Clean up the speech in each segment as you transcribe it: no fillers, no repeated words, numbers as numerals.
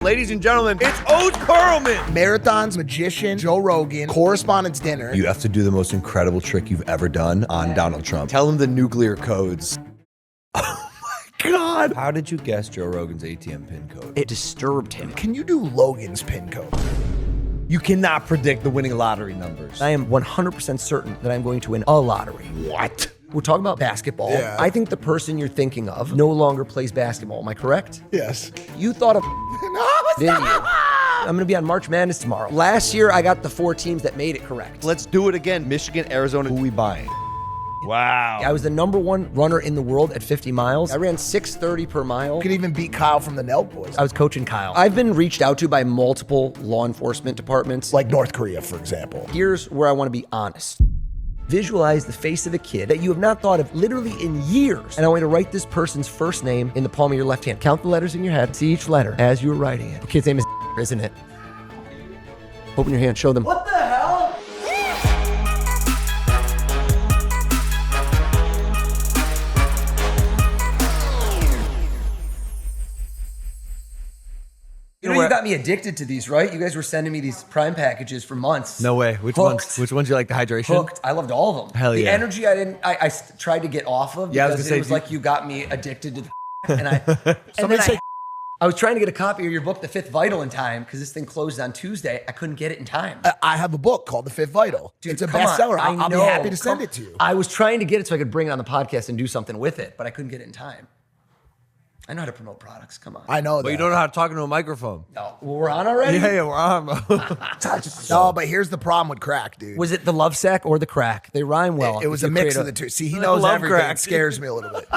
Ladies and gentlemen, it's Oz Pearlman. Marathon's magician, Joe Rogan, correspondence dinner. You have to do the most incredible trick you've ever done on Donald Trump. Tell him the nuclear codes. Oh my God. How did you guess Joe Rogan's ATM pin code? It disturbed him. Can you do Logan's pin code? You cannot predict the winning lottery numbers. I am 100% certain that I'm going to win a lottery. What? We're talking about basketball. Yeah. I think the person you're thinking of no longer plays basketball. Am I correct? Yes. You thought of No, didn't you? I'm going to be on March Madness tomorrow. Last year, I got the 4 teams that made it correct. Let's do it again. Michigan, Arizona. Who we buying? Wow. I was the #1 runner in the world at 50 miles. I ran 6:30 per mile. You could even beat Kyle from the NELK boys. I was coaching Kyle. I've been reached out to by multiple law enforcement departments. Like North Korea, for example. Here's where I want to be honest. Visualize the face of a kid that you have not thought of literally in years. And I want you to write this person's first name in the palm of your left hand. Count the letters in your head. See each letter as you're writing it. The kid's name is isn't it? Open your hand. Show them. What the hell? You know, you got me addicted to these, right? You guys were sending me these Prime packages for months. No way. Which Hooked. ones you like, the hydration? Hooked. I loved all of them. Hell the yeah. energy I tried to get off of Yeah, I was because gonna say, it was like you got me addicted to the and I Somebody then say I was trying to get a copy of your book, The Fifth Vital, in time because this thing closed on Tuesday. I couldn't get it in time. I have a book called The Fifth Vital. Dude, it's a come on. bestseller. I I'll be know. happy to send it to you. I was trying to get it so I could bring it on the podcast and do something with it, but I couldn't get it in time. I know how to promote products. Come on. I know that. But you don't know how to talk into a microphone. No, well, we're on already? Yeah, we're on. No, but here's the problem with crack, dude. Was it the love sack or the crack? They rhyme well. It was If a you mix create of the two. See, he I knows love everything. crack. It scares me a little bit.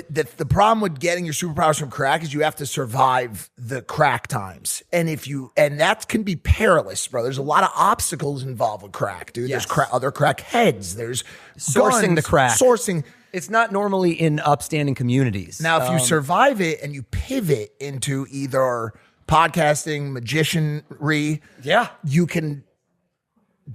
The problem with getting your superpowers from crack is you have to survive the crack times. And that can be perilous, bro. There's a lot of obstacles involved with crack, dude. Yes. There's other crack heads. There's Sourcing guns, the crack. Sourcing. It's not normally in upstanding communities. Now, if you survive it and you pivot into either podcasting, magicianry, yeah. you can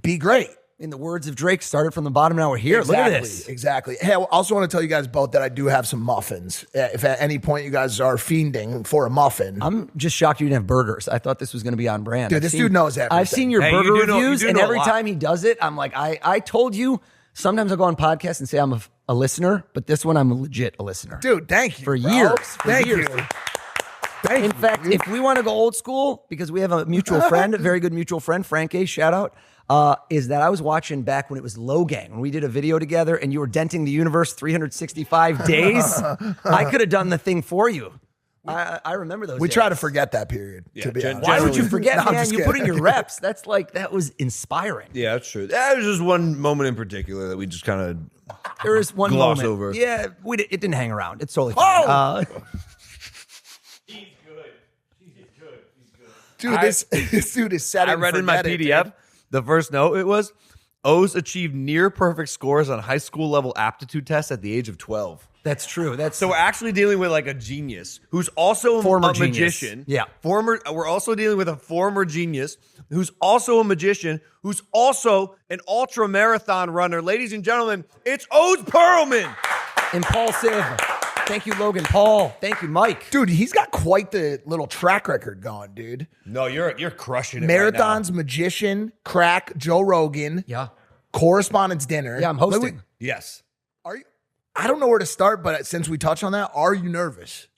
be great. In the words of Drake, started from the bottom, now we're here. Look at this. Exactly. Hey, I also want to tell you guys both that I do have some muffins. If at any point you guys are fiending for a muffin. I'm just shocked you didn't have burgers. I thought this was going to be on brand. Dude, this dude knows everything. I've seen your Hey, you burger do know- reviews, you do and know a every lot. time he does it, I'm like, I told you, sometimes I'll go on podcasts and say I'm a listener, but this one I'm legit a listener. Dude, thank you. For bro. years. Thank years. you. Thank In you, fact, dude. if we want to go old school, because we have a mutual friend, a very good mutual friend, Frank A, shout out, is that I was watching back when it was Logang, when we did a video together and you were denting the universe 365 days. I could have done the thing for you. I remember those we days. try to forget that period, to be honest. Why would you generally- forget, No, I'm man? just You put in kidding. your reps. That was inspiring. Yeah, that's true. That was just one moment in particular that we just kind of There is one gloss moment. over. Yeah, it didn't hang around. It's totally fine. Dude, this dude is setting I read in my forget it, PDF, dude. the first note, it was, Oz achieved near perfect scores on high school level aptitude tests at the age of 12. That's true. So we're actually dealing with like a genius who's also Former a genius. magician. Yeah. We're also dealing with a former genius who's also a magician, who's also an ultramarathon runner. Ladies and gentlemen, it's Oz Pearlman. Impulsive. Thank you, Logan Paul. Thank you, Mike. Dude, he's got quite the little track record going, dude. No, you're crushing it. Marathon's magician, crack, Joe Rogan, Yeah. correspondence dinner. Yeah, I'm hosting. Yes. Are you? I don't know where to start, but since we touched on that, are you nervous?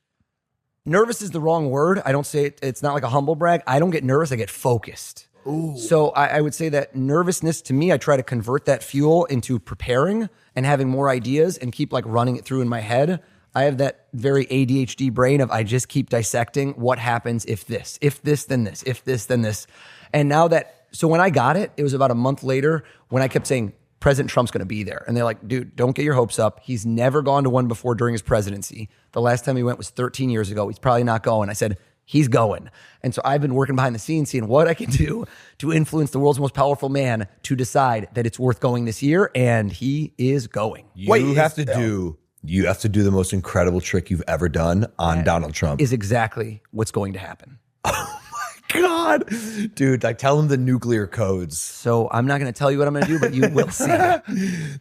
Nervous is the wrong word. I don't say it. It's not like a humble brag. I don't get nervous. I get focused. Ooh. So I would say that nervousness to me, I try to convert that fuel into preparing and having more ideas and keep like running it through in my head. I have that very ADHD brain of I just keep dissecting what happens if this, then this, if this, then this. And now so when I got it, it was about a month later when I kept saying, President Trump's going to be there. And they're like, dude, don't get your hopes up. He's never gone to one before during his presidency. The last time he went was 13 years ago. He's probably not going. I said, he's going. And so I've been working behind the scenes, seeing what I can do to influence the world's most powerful man to decide that it's worth going this year. And he is going. You have to do the most incredible trick you've ever done on Donald Trump. Is exactly what's going to happen. God, dude, like tell him the nuclear codes. So I'm not going to tell you what I'm going to do, but you will see.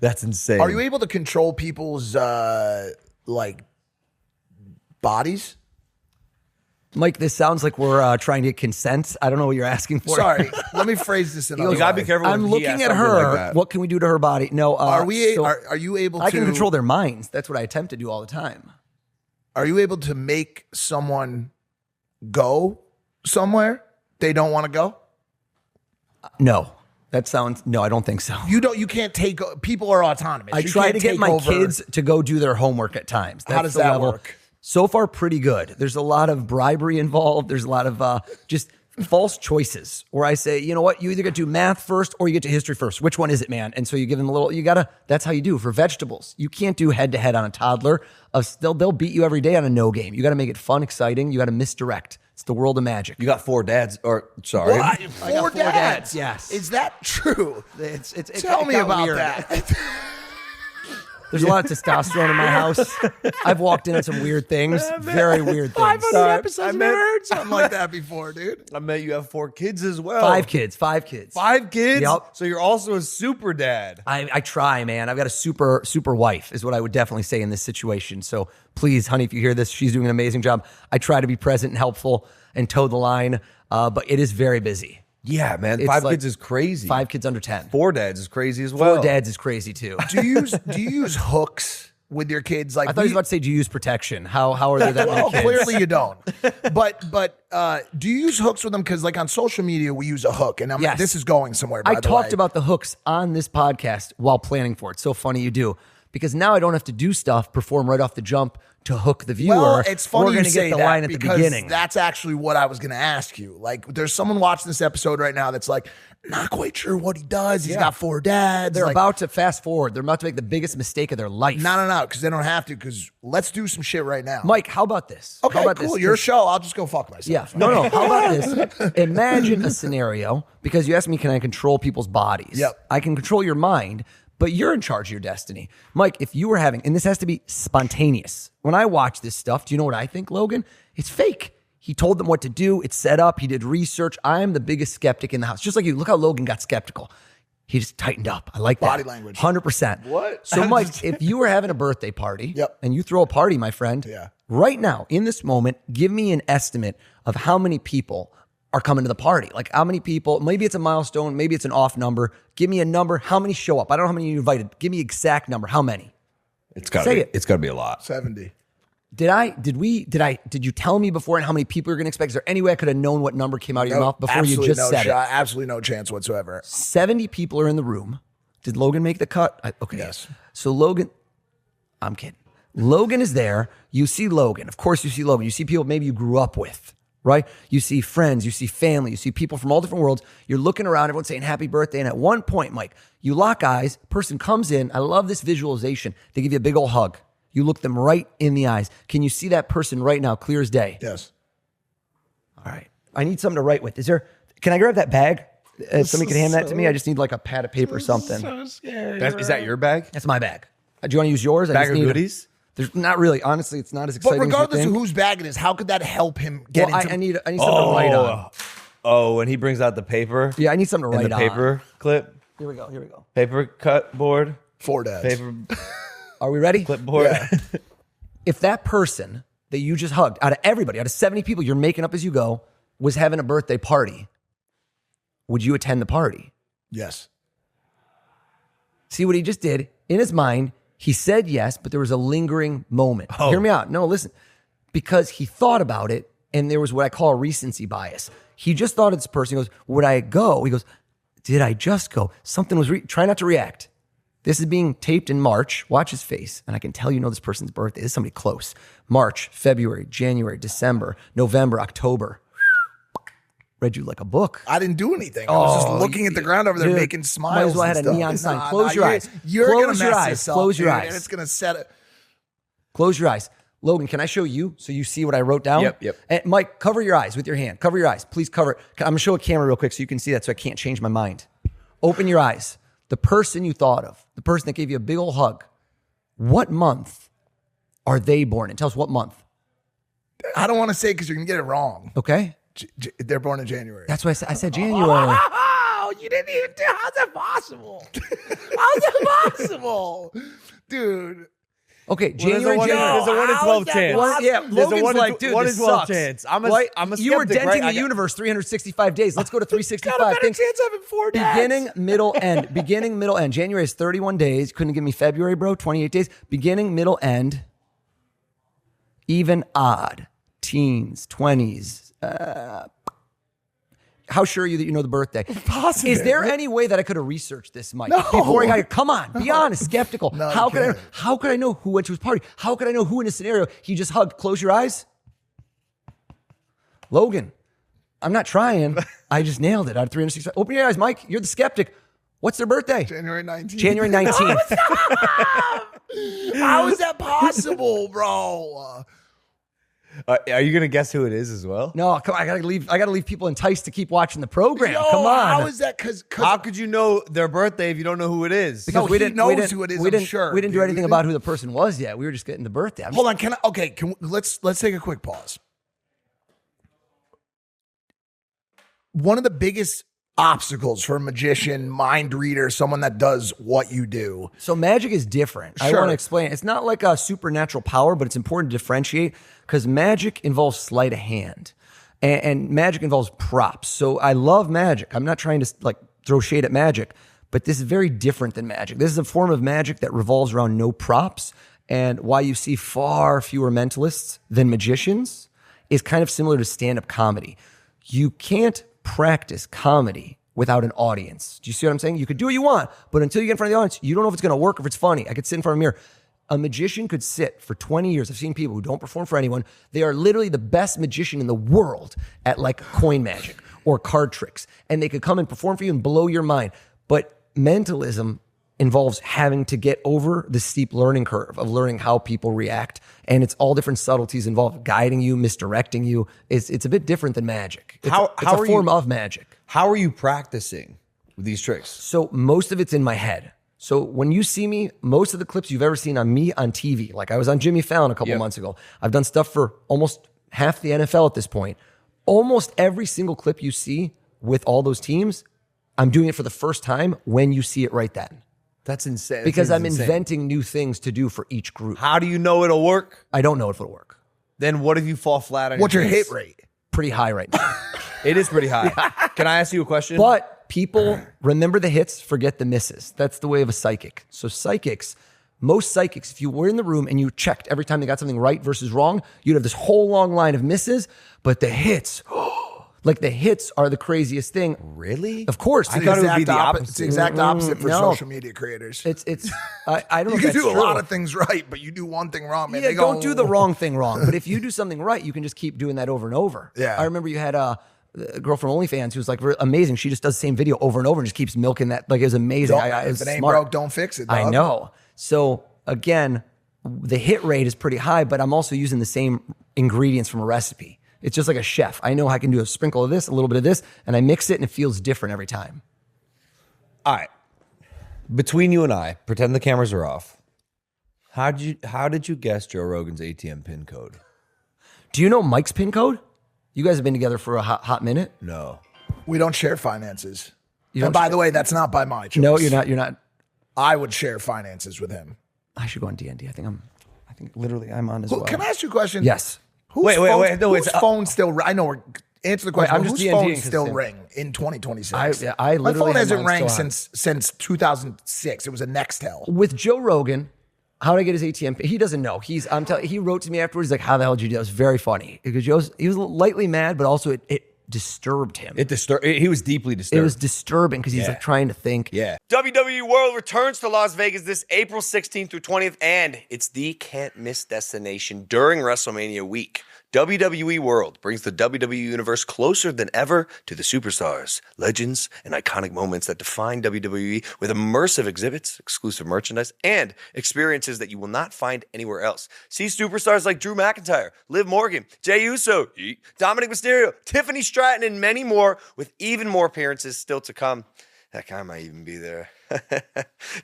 That's insane. Are you able to control people's like bodies? Mike, this sounds like we're trying to get consent. I don't know what you're asking for. Sorry, let me phrase this another way. You gotta be careful. I'm when he looking asks at something her. like that. What can we do to her body? No. Are you able to? I can control their minds. That's what I attempt to do all the time. Are you able to make someone go somewhere they don't want to go? No. No, I don't think so. You can't take, people are autonomous. I try to get my kids to go do their homework at times. How does that work? So far, pretty good. There's a lot of bribery involved. There's a lot of just false choices where I say, you know what, you either get to math first or you get to history first. Which one is it, man? And so you give them that's how you do for vegetables. You can't do head to head on a toddler. They'll beat you every day on a no game. You got to make it fun, exciting. You got to misdirect. It's the world of magic. You got 4 dads, or sorry. Well, I got four dads, yes. Is that true? Tell it me got about weird. that. There's a lot of testosterone in my house. I've walked in on some weird things, very weird things. 500 episodes, I've never heard something like that before, dude. I bet you have 4 kids as well. 5 kids. 5 kids. 5 kids? Yep. So you're also a super dad. I try, man. I've got a super wife is what I would definitely say in this situation. So please, honey, if you hear this, she's doing an amazing job. I try to be present and helpful and toe the line, but it is very busy. Yeah, man. It's 5 like kids is crazy. 5 kids under 10. 4 dads is crazy as well. 4 dads is crazy too. Do you use hooks with your kids? Like I thought you were about to say, do you use protection? How are there that many well, kids? clearly you don't. But do you use hooks with them? Because like on social media, we use a hook, and Yes. this is going somewhere. By I the talked way. about the hooks on this podcast while planning for it. So funny you do. Because now I don't have to do stuff, perform right off the jump to hook the viewer. Well, it's funny We're you gonna say get the that line at the because beginning. that's actually what I was going to ask you. Like, there's someone watching this episode right now that's like, not quite sure what he does. He's got 4 dads. They're like, about to fast forward. They're about to make the biggest mistake of their life. no, because they don't have to. Because let's do some shit right now. Mike, how about this? Okay, how about cool. This? Your show. I'll just go fuck myself. Yeah. No. How about this? Imagine a scenario, because you asked me, can I control people's bodies? Yep. I can control your mind, but you're in charge of your destiny. Mike, if you were having, and this has to be spontaneous. When I watch this stuff, do you know what I think, Logan? It's fake. He told them what to do. It's set up. He did research. I'm the biggest skeptic in the house. Just like you. Look how Logan got skeptical. He just tightened up. I like that. Body language. 100%. What? So, Mike, if you were having a birthday party Yep. and you throw a party, my friend, Yeah. right now, in this moment, give me an estimate of how many people are coming to the party. Like how many people, maybe it's a milestone, maybe it's an off number. Give me a number. How many show up? I don't know how many you invited. Give me exact number. How many? It's got Say to it. It's got to be a lot. 70. Did you tell me before and how many people you're going to expect? Is there any way I could have known what number came out of your mouth before you just said it? Absolutely no chance whatsoever. 70 people are in the room. Did Logan make the cut? Okay. Yes. So Logan, I'm kidding. Logan is there. You see Logan. Of course you see Logan. You see people maybe you grew up with, right? You see friends, you see family, you see people from all different worlds. You're looking around, everyone's saying happy birthday. And at one point, Mike, you lock eyes, person comes in. I love this visualization. They give you a big old hug. You look them right in the eyes. Can you see that person right now, clear as day? Yes. All right. I need something to write with. Can I grab that bag? Somebody can hand that to me. I just need like a pad of paper or something. So scary. Is that your bag? That's my bag. Do you want to use yours? Bag of goodies? There's not really. Honestly, it's not as But exciting regardless as of you think. whose bag it is, how could that help him get Well, into? I need something to write on. Oh, when he brings out the paper. Yeah, I need something to And write the on. paper clip. Here we go. Paper cut board. 4 dads. Paper Are we ready? clipboard. If that person that you just hugged, out of everybody, out of 70 people you're making up as you go, was having a birthday party, would you attend the party? Yes. See what he just did? In his mind, he said yes, but there was a lingering moment. Hear me out. No, listen. Because he thought about it, and there was what I call a recency bias. He just thought of this person. He goes, would I go? He goes, did I just go? Something was, try not to react. This is being taped in March. Watch his face. And I can tell you know this person's birthday. This is somebody close. March, February, January, December, November, October. Read you like a book. I didn't do anything. I was just looking at the ground over there, Dude, making smiles. might as well and had a stuff. neon sign. Nah, Close your eyes. You're Close gonna your mess eyes. this up, Close your dude, eyes. and it's gonna set it. Close your eyes. Logan, can I show you so you see what I wrote down? Yep. And Mike, cover your eyes with your hand. Cover your eyes. Please cover it. I'm going to show a camera real quick so you can see that so I can't change my mind. Open your eyes. The person you thought of, the person that gave you a big old hug, what month are they born in? Tell us what month. I don't want to say because you're gonna get it wrong. Okay? They're born in January. That's why I said January. Oh, you didn't even how's that possible? How's that possible? Dude. Okay, Well, there's a January. one in- there's a 1 in 12 chance. Yeah, There's a Logan's 1 in like, dude, 1 in this 12 sucks. chance. I'm a Right? skeptic, You were denting right? the universe 365 days. Let's go to 365. Got a better Think- chance having 4 dads. Beginning, middle, end. Beginning, middle, end. January is 31 days. Couldn't give me February, bro. 28 days. Beginning, middle, end. Even, odd. Teens, 20s. How sure are you that you know the birthday? Positive. Is there any way that I could have researched this, Mike? Before I got here? Come on, be honest, skeptical. No, how you could I? can't. How could I know who went to his party? How could I know who in a scenario he just hugged? Close your eyes. Logan, I'm not trying. I just nailed it out of 365. Open your eyes, Mike. You're the skeptic. What's their birthday? January 19th. January 19th. How is that possible, bro? Are you gonna guess who it is as well? No, come on. I gotta leave people enticed to keep watching the program. Yo, Come on. How is that? Because How could you know their birthday if you don't know who it is? No, he knows who it is, We I'm didn't, sure, we didn't do dude. anything about who the person was yet. We were just getting the birthday. hold on. Let's take a quick pause. One of the biggest obstacles for a magician, mind reader, someone that does what you do. So magic is different. I Sure. want to explain. It's not like a supernatural power, but it's important to differentiate because magic involves sleight of hand, and magic involves props. So I love magic. I'm not trying to like throw shade at magic, but this is very different than magic. This is a form of magic that revolves around no props, and why you see far fewer mentalists than magicians is kind of similar to stand-up comedy. You can't practice comedy without an audience. Do you see what I'm saying? You could do what you want, but until you get in front of the audience, you don't know if it's going to work or if it's funny. I could sit in front of a mirror. A magician could sit for 20 years. I've seen people who don't perform for anyone. They are literally the best magician in the world at like coin magic or card tricks. And they could come and perform for you and blow your mind. But mentalism involves having to get over the steep learning curve of learning how people react. And it's all different subtleties involved, guiding you, misdirecting you. It's a bit different than magic. It's How a are form you- of magic. How are you practicing with these tricks? So most of it's in my head. So when you see me, most of the clips you've ever seen on me on TV, like I was on Jimmy Fallon a couple months ago. I've done stuff for almost half the NFL at this point. Almost every single clip you see with all those teams, I'm doing it for the first time when you see it right then. That's insane. Because I'm insane. inventing new things to do for each group. How do you know it'll work? I don't know if it'll work. Then what if you fall flat on What's your face? hit rate? Pretty high right now. It is pretty high. Can I ask you a question? But people remember the hits, forget the misses. That's the way of a psychic. So most psychics, if you were in the room and you checked every time they got something right versus wrong, you'd have this whole long line of misses, but the hits, like the hits are the craziest thing. Really? Of course. I thought it would be the opposite. It's the exact opposite for No. social media creators. I don't know You if can that's do a true. lot of things right, but you do one thing wrong, man. Yeah, They go, don't do the wrong thing wrong. But if you do something right, you can just keep doing that over and over. Yeah. I remember you had a girl from OnlyFans who was like amazing. She just does the same video over and over and just keeps milking that. Like it was amazing. Don't- It was if it ain't smart. broke, don't fix it, I dog. know. So again, the hit rate is pretty high, but I'm also using the same ingredients from a recipe. It's just like a chef. I know I can do a sprinkle of this, a little bit of this, and I mix it and it feels different every time. All right. Between you and I, pretend the cameras are off. How did you guess Joe Rogan's ATM pin code? Do you know Mike's pin code? You guys have been together for a hot minute. No. We don't share finances. You And don't by the way, that's not by my choice. No, you're not. You're not. I would share finances with him. I should go on D&D. I think literally I'm on as well. Can I ask you a question? Yes. Whose Wait, phone, no, whose it's- phone still? I know we're answer the question. I'm just whose D&D phone because still Sam- ring in 2026? I My literally phone have hasn't mine rang still on. since 2006. It was a Nextel. With Joe Rogan, how did I get his ATM pin? He doesn't know. He wrote to me afterwards. He's like, how the hell did you do that? It was very funny because he was lightly mad, but also it disturbed him. He was deeply disturbed. It was disturbing because he's like trying to think. Yeah. WWE World returns to Las Vegas this April 16th through 20th, and it's the can't-miss destination during WrestleMania week. WWE World brings the WWE Universe closer than ever to the superstars, legends, and iconic moments that define WWE with immersive exhibits, exclusive merchandise, and experiences that you will not find anywhere else. See superstars like Drew McIntyre, Liv Morgan, Jey Uso, Dominic Mysterio, Tiffany Stratton, and many more, with even more appearances still to come. Heck, I might even be there.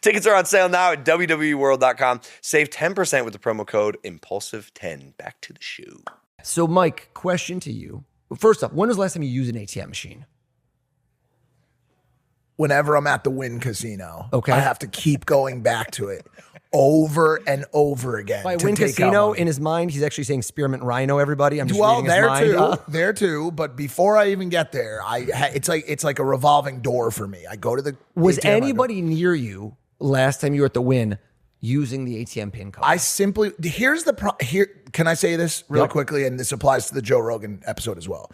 Tickets are on sale now at WWEworld.com. Save 10% with the promo code IMPULSIVE10. Back to the show. So, Mike, question to you. First off, when was the last time you used an ATM machine? Whenever I'm at the Wynn Casino, Okay. I have to keep going back to it. over and over again. By to Win take out Casino, money. in his mind, he's actually saying Spearmint Rhino, everybody. I'm just Well, reading his there mind. too, there too. But before I even get there, it's like a revolving door for me. I go to the Was ATM, I go- anybody near you last time you were at the Win using the ATM pin code? I simply here's the here. Can I say this really quickly? And this applies to the Joe Rogan episode as well.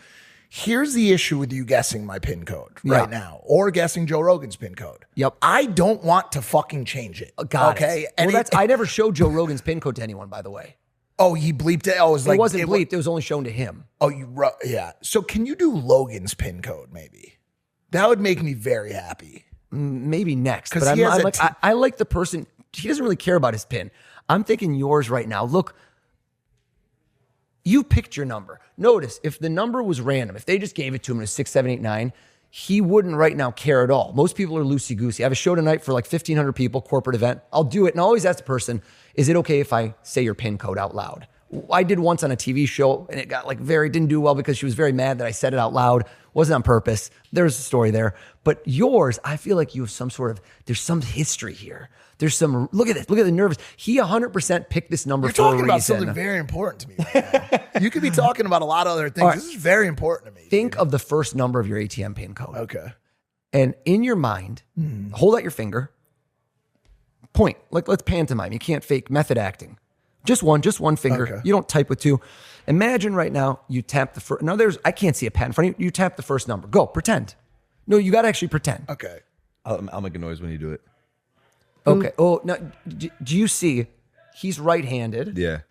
Here's the issue with you guessing my pin code right now, or guessing Joe Rogan's pin code. Yep. I don't want to fucking change it. Okay. Well, And I never showed Joe Rogan's pin code to anyone, by the way. oh, he bleeped it. Oh, it was like It wasn't bleeped. It was only shown to him. Oh, yeah. So can you do Logan's pin code? Maybe that would make me very happy. Maybe next. 'Cause But he I'm, has I'm a like, t- I like the person. He doesn't really care about his pin. I'm thinking yours right now. Look, you picked your number. Notice if the number was random, if they just gave it to him and it was 6, 7, 8, 9, he wouldn't right now care at all. Most people are loosey goosey. I have a show tonight for like 1,500 people, corporate event. I'll do it and I always ask the person, is it okay if I say your pin code out loud? I did once on a TV show and it got like didn't do well because she was very mad that I said it out loud. Wasn't on purpose. There's a story there. But yours, I feel like you have there's some history here. There's some, look at this. Look at the nervous. He 100% picked this number You're for a talking about reason. something very important to me. Right now. You could be talking about a lot of other things. All right. This is very important to me. Think of the first number of your ATM pin code. Okay. And in your mind, hold out your finger, point. Like let's pantomime. You can't fake method acting. Just one finger. Okay. You don't type with two. Imagine right now you tap the first. Now I can't see a pen in front of you. You tap the first number. Go, pretend. No, you got to actually pretend. Okay. I'll make a noise when you do it. Okay. Oh, now, do you see? He's right-handed. Yeah.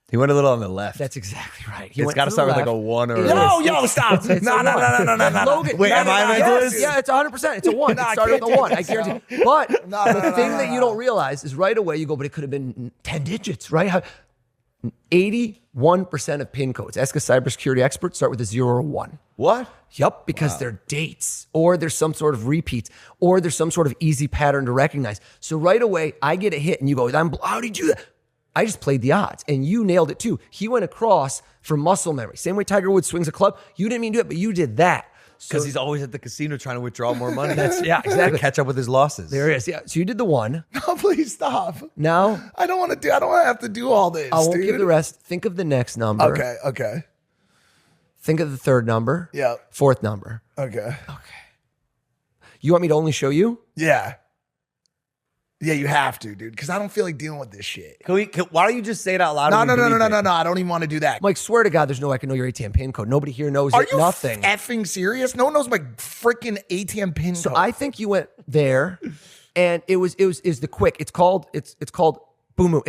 He went a little on the left. That's exactly right. It's got to start with like a 1 or a... Yo, stop. No. Logan, Wait, am I a mentalist? Yeah, it's 100%. It's a 1. No, I it started can't with a 1. take I this, guarantee. But No, the thing that you don't realize is right away you go, but it could have been 10 digits, right? 81% of pin codes, ask a cybersecurity expert, start with a 0 or 1. What? Yup, because they're dates, or there's some sort of repeat, or there's some sort of easy pattern to recognize. So right away, I get a hit, and you go, how did you do that? I just played the odds, and you nailed it too. He went across for muscle memory. Same way Tiger Woods swings a club. You didn't mean to do it, but you did that. Because he's always at the casino trying to withdraw more money. Yeah, exactly. To catch up with his losses. There it is. Yeah. So you did the 1. No, please stop. Now I don't want to have to do all this. I won't dude. give the rest. Think of the next number. Okay. Think of the third number. Yeah. Fourth number. Okay. You want me to only show you? Yeah. Yeah, you have to, dude, because I don't feel like dealing with this shit. Why don't you just say it out loud? No. and we bleep it? I don't even want to do that. Mike, swear to God, there's no way I can know your ATM pin code. Nobody here knows Are it. you Nothing. effing serious? No one knows my freaking ATM pin So code. I think you went there, and it was the quick. It's called Boom Boom.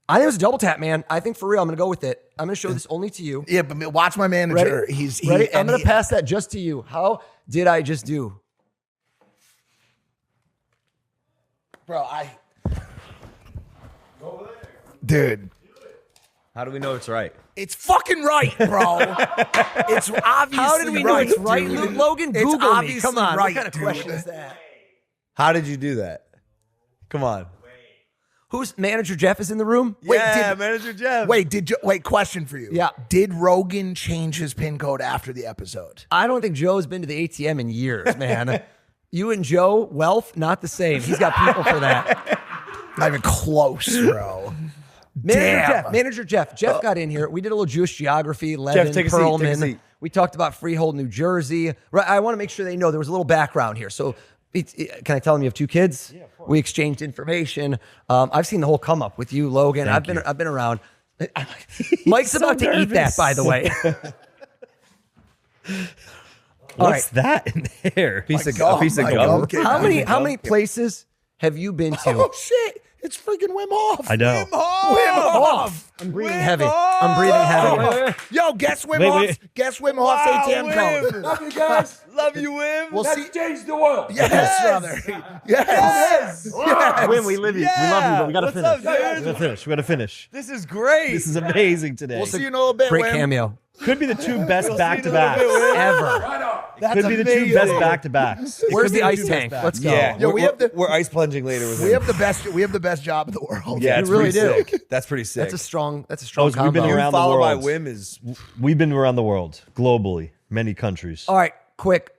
I think it was a double tap, man. I think for real, I'm gonna go with it. I'm gonna show this only to you. Yeah, but watch my manager. Ready? He's Ready? I'm gonna pass that just to you. How did I just do? Bro, dude, How do we know it's right? it's fucking right, bro. It's obviously How did we know right, it's right, dude. Logan? It's Google me. obviously Come on. right, What kind of dude. question is that? How did you do that? Come on. Who's manager Jeff is in the room? Manager Jeff. Wait, question for you. Yeah. Did Rogan change his pin code after the episode? I don't think Joe's been to the ATM in years, man. You and Joe, wealth, not the same. He's got people for that. Not even close, bro. Manager Jeff. Jeff got in here. We did a little Jewish geography. Levin, take a seat, Pearlman. take a seat. We talked about Freehold, New Jersey. Right, I want to make sure they know there was a little background here. So, can I tell them you have 2 kids? Yeah, of course. We exchanged information. I've seen the whole come up with you, Logan. I've been around. Mike's about to eat that, by the way. What's that in there? A piece of gum, gum. kid. How many places have you been to? Oh shit! It's freaking Wim Hof. I know. Wim Hof. I'm breathing heavy. I'm breathing heavy. Yo, guess Wim Wait, Hof's wait. Guess Wim Hof's ATM code. Love you guys. Love you, Wim. We'll see. Change the world. Yes, brother. Yes. Win, we love you, but we gotta What's finish. up, dude? We gotta finish. This is great. This is amazing today. We'll see you in a little bit. Great Wim. cameo. Could be the 2 best back-to-backs. Ever. Could be the 2 best back-to-backs. Where's the ice tank? Let's go. Yeah. Yo, we're ice plunging later with him. We have the best job in the world. Yeah, You it's really pretty do. sick. That's pretty sick. That's a strong We've been combo. around the Followed by world. Wim is We've been around the world, globally, many countries. All right, quick.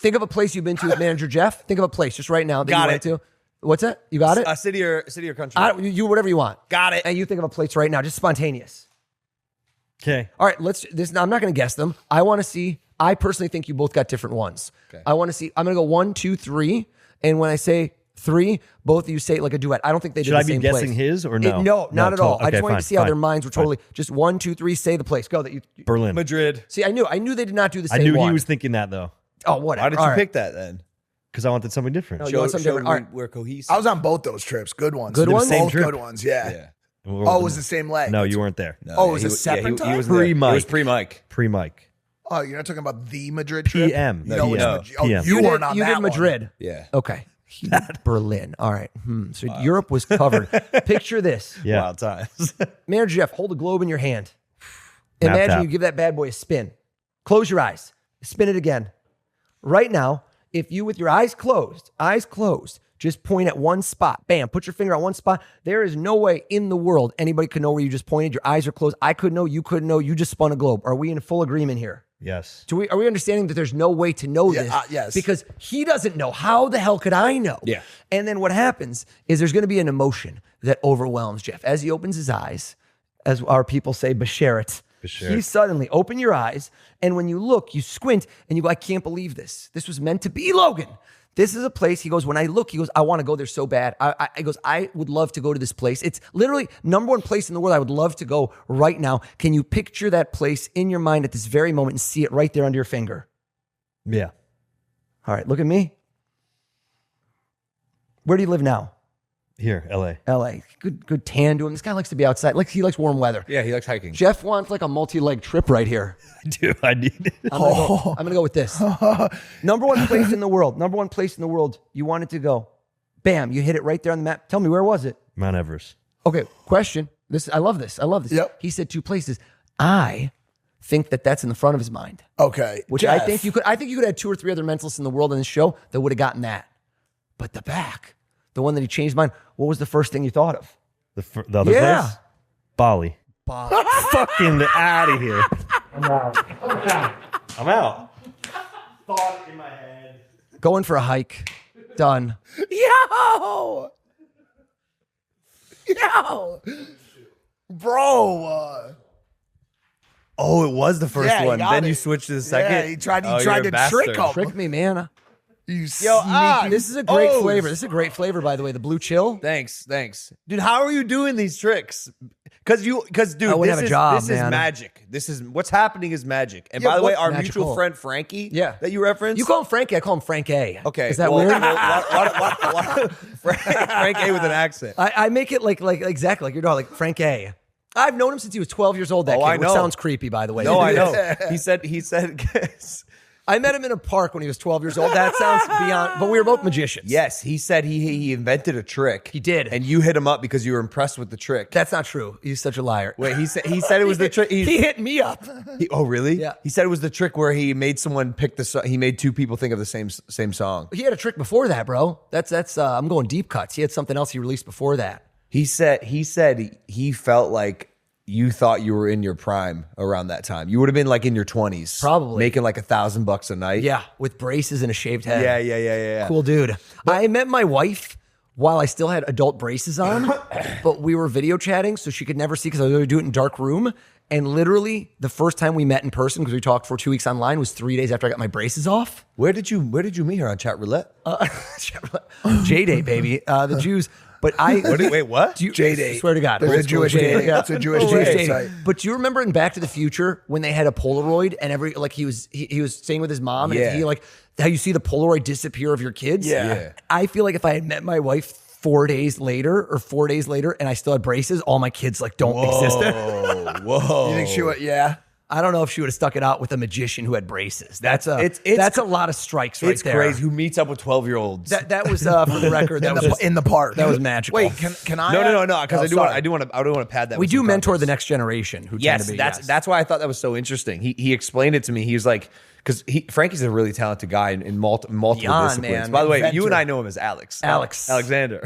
Think of a place you've been to with manager Jeff. Think of a place just right now that Got you it. went to. What's that? You got it? City or country? You whatever you want. Got it. And you think of a place right now, just spontaneous. Okay. All right, I'm not going to guess them. I want to see. I personally think you both got different ones. Okay. I want to see. I'm going to go 1, 2, 3, and when I say 3, both of you say it like a duet. I don't think they did Should the I be same guessing place. his or no? No, not at all. I just Okay, wanted fine, to see how their fine, minds were fine. totally just 1, 2, 3. Say the place. Go. That you. Berlin. Madrid. See, I knew they did not do the I same knew one. he was thinking that though, Oh, whatever. Why did All you right. pick that then? because I wanted something different. No, you want something different. All right. We're cohesive. I was on both those trips. Good ones. Good ones? Same Both trip. good ones. Yeah. Yeah. Oh, it was the same leg. No, you weren't there. No, Oh, it was he a separate time? He was there. Pre-Mike. It was pre-Mike. Pre-Mike. Oh, you're not talking about the Madrid trip? PM. No, No, it's PM. Madrid. Oh, PM. you weren't on You that did Madrid. one. Yeah. Okay. He did Berlin. All right. So Europe was covered. Picture this. Yeah. Wild times. Manager Jeff, hold a globe in your hand. Map Imagine tap. you give that bad boy a spin. Close your eyes. Spin it again. Right now, if you, with your eyes closed, just point at one spot. Bam, put your finger at one spot. There is no way in the world anybody could know where you just pointed. Your eyes are closed. I couldn't know. You couldn't know. You just spun a globe. Are we in full agreement here? Yes. Are we understanding that there's no way to know Yeah, this? yes. Because he doesn't know. How the hell could I know? Yeah. And then what happens is there's going to be an emotion that overwhelms Jeff. As he opens his eyes, as our people say, Basheret. Basheret. He suddenly open your eyes, and when you look, you squint, and you go, I can't believe this. This was meant to be, Logan. This is a place, he goes, when I look, he goes, I want to go there so bad. He goes, I would love to go to this place. It's literally number one place in the world I would love to go right now. Can you picture that place in your mind at this very moment and see it right there under your finger? Yeah. All right, look at me. Where do you live now? Here, LA. LA. Good tan to him. This guy likes to be outside. Like he likes warm weather. Yeah, he likes hiking. Jeff wants like a multi-leg trip right here. I need it. I'm gonna go with this. Number one place in the world. Number one place in the world. You wanted to go. Bam, you hit it right there on the map. Tell me, where was it? Mount Everest. Okay, question. I love this. Yep. He said 2 places. I think that's in the front of his mind. Okay. Which Jeff. I think you could have 2 or 3 other mentalists in the world on this show that would have gotten that. But the back, the one that he changed mind, what was the first thing you thought of? The other Yeah. place? Bali. Fucking out of here. I'm out. Thought in my head. Going for a hike. Done. Yo! Bro. Oh, it was the first Yeah, he one. got Then it. you switched to the second. Yeah, he tried Oh, to you're a bastard. trick him. Trick me, man. You This is a great Oz. flavor. This is a great flavor, by the way. The blue chill. Thanks. Dude, how are you doing these tricks? Because dude, I wouldn't have a job, this is man. magic. This is what's happening is magic. And Yeah, by the way, what- our magical. mutual friend Frankie, Yeah. that you referenced. You call him Frankie. I call him Frank A. Okay. Is that well, weird? Frank A with an accent. I make it like exactly like your dog, like Frank A. I've known him since he was 12 years old. That Oh, kid, I which know. sounds creepy, by the way. No, I know. He said. I met him in a park when he was 12 years old. That sounds beyond. But we were both magicians. Yes, he said he invented a trick. He did. and you hit him up because you were impressed with the trick. That's not true. He's such a liar. Wait, he said it was the trick. He hit me up. Oh, really? Yeah. He said it was the trick where he made someone pick the song. He made 2 people think of the same song. He had a trick before that, bro. That's. I'm going deep cuts. He had something else he released before that. He said he felt like you thought you were in your prime around that time. You would have been like in your 20s, Probably. making like $1,000 a night. Yeah, with braces and a shaved head. Yeah. Cool dude. I met my wife while I still had adult braces on, but we were video chatting, so she could never see because I would do it in a dark room. And literally, the first time we met in person, because we talked for 2 weeks online, was 3 days after I got my braces off. Where did you meet her on chat roulette? J-Day, baby. The Jews. But Wait, what? J-Day. Swear to God. There's a Old school Jewish J-Day. dating. That's a Jewish Jewish dating dating. site. But do you remember in Back to the Future when they had a Polaroid and he was staying with his mom and Yeah. he like how you see the Polaroid disappear of your kids? Yeah. I feel like if I had met my wife 4 days later and I still had braces, all my kids like don't exist. Whoa. You think she would? Yeah. I don't know if she would have stuck it out with a magician who had braces. That's a lot of strikes right It's there. crazy. Who meets up with 12-year-olds? That was for the record. That was just, In the park. that was magical. Wait, can I? No. Because Oh, I do want to pad that. we with do some mentor context. the next generation who Yes, tend to be that's why I thought that was so interesting. He explained it to me. He was like, because Frankie's a really talented guy in multiple Beyond, disciplines. man. By the way, you Inventor. and I know him as Alexander,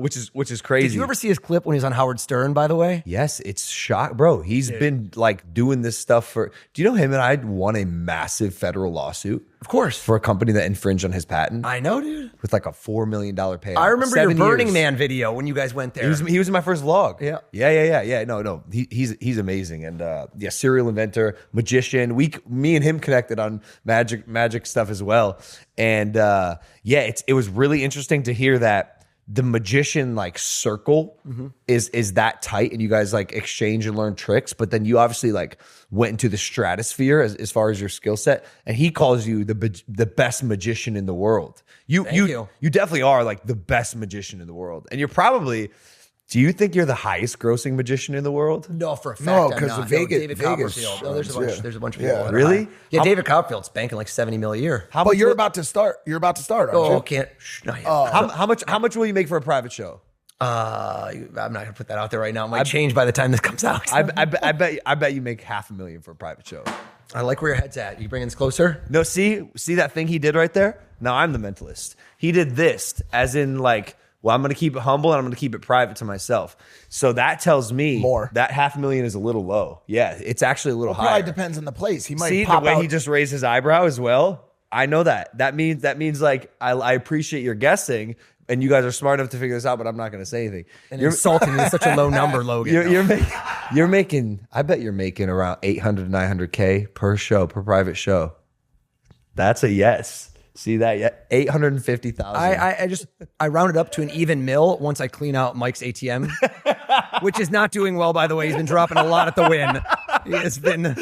which is crazy. Did you ever see his clip when he was on Howard Stern, by the way? Yes, it's shock, bro. He's been like doing this stuff for. Do you know him and I won a massive federal lawsuit? Of course. for a company that infringed on his patent I know, dude. with like a $4 million payout. I remember your 7 Burning years. Man video when you guys went there. He was in my first vlog. Yeah. Yeah. No. He's amazing. And yeah, serial inventor, magician. Me and him connected on magic stuff as well. And yeah, it was really interesting to hear that the magician like circle is that tight, and you guys like exchange and learn tricks. But then you obviously like went into the stratosphere as far as your skill set, and he calls you the best magician in the world. You definitely are like the best magician in the world, and you're probably. Do you think you're the highest grossing magician in the world? No, for a fact. No, I'm 'cause not. of Vegas- David Vegas Copperfield. No, there's a runs, bunch. yeah. There's a bunch of Yeah. people. that are Really? high. Yeah, David Copperfield's banking like 70 mil a year. How But much you're will- about to start. You're about to start, aren't Oh, you? can't. Not yet. how much will you make for a private show? I'm not gonna put that out there right now. It might change by the time this comes out. I bet you make $500,000 for a private show. I like where your head's at. You bringing this closer? No, see that thing he did right there? Now I'm the mentalist. He did this as in like, well, I'm going to keep it humble and I'm going to keep it private to myself. So that tells me More. that $500,000 is a little low. Yeah, it's actually a little Probably higher. depends on the place. He might See the pop way out. he just raised his eyebrow as well? I know that. That means like I appreciate your guessing, and you guys are smart enough to figure this out, but I'm not going to say anything. And insulting me is such a low number, Logan. You're making. I bet you're making around 800 to 900K per show, per private show. That's a yes. See that? Yeah, 850,000. I rounded up to an even mil once I clean out Mike's ATM, which is not doing well, by the way. He's been dropping a lot at the win. He has been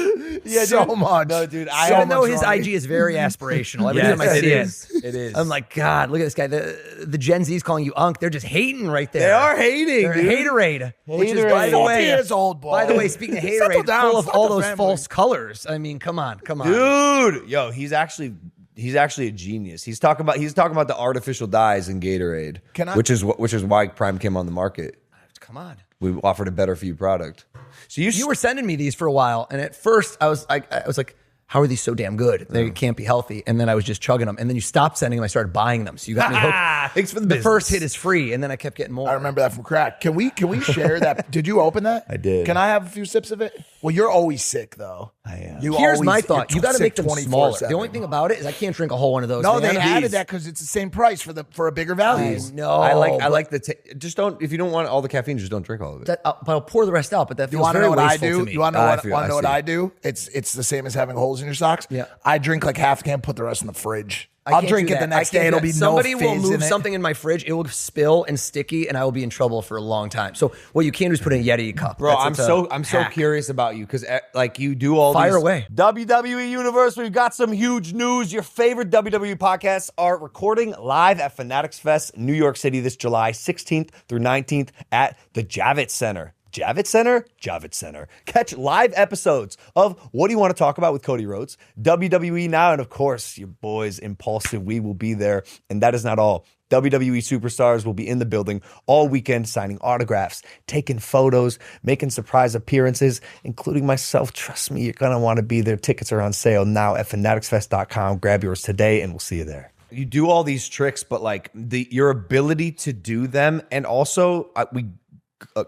so much. No, dude. even though his IG is very aspirational. Every time I see It is. I'm like, God, look at this guy. The Gen Z's calling you Unk. They're just hating right there. They are hating. They're dude. Haterade, which is, by the 40 way, years old, boy. by the way, speaking of Settle Haterade, down, full of fuck all the those family. false colors. I mean, come on. Dude, yo, he's actually a genius. He's talking about the artificial dyes in Gatorade, which is why Prime came on the market. Come on. We offered a better for you product. So You were sending me these for a while, and at first I was like, how are these so damn good? They can't be healthy. And then I was just chugging them. And then you stopped sending them. I started buying them. So you got me hooked. Thanks for the The business. first hit is free, and then I kept getting more. I remember that from crack. Can we share that? Did you open that? I did. Can I have a few sips of it? Well, you're always sick though. I am. Here's my thought. You got to make them 24/7. smaller. The only thing about it is I can't drink a whole one of those. No, man. they added that because it's the same price for a bigger value. No, I like the just don't, if you don't want all the caffeine, just don't drink all of it. but I'll pour the rest out. But that You feels want to very know what I wasteful do? to me. You want to know what see. I do? It's the same as having holes in your socks. Yeah. I drink like half a can, put the rest in the fridge. I I'll can't drink do it the that. next I can't day. do It'll be that. no Somebody will fizz move in it. something in my fridge. It will spill and sticky, and I will be in trouble for a long time. So what you can do is put in a Yeti cup. Bro, That's I'm so hack. curious about you because like you do all Fire these away. WWE Universe. We've got some huge news. Your favorite WWE podcasts are recording live at Fanatics Fest, New York City, this July 16th through 19th at the Javits Center. Javits Center? Javits Center. Catch live episodes of What Do You Want to Talk About with Cody Rhodes, WWE Now, and of course, your boys, Impulsive. We will be there. And that is not all. WWE superstars will be in the building all weekend signing autographs, taking photos, making surprise appearances, including myself. Trust me, you're going to want to be there. Tickets are on sale now at fanaticsfest.com. Grab yours today and we'll see you there. You do all these tricks, but like your ability to do them, and also we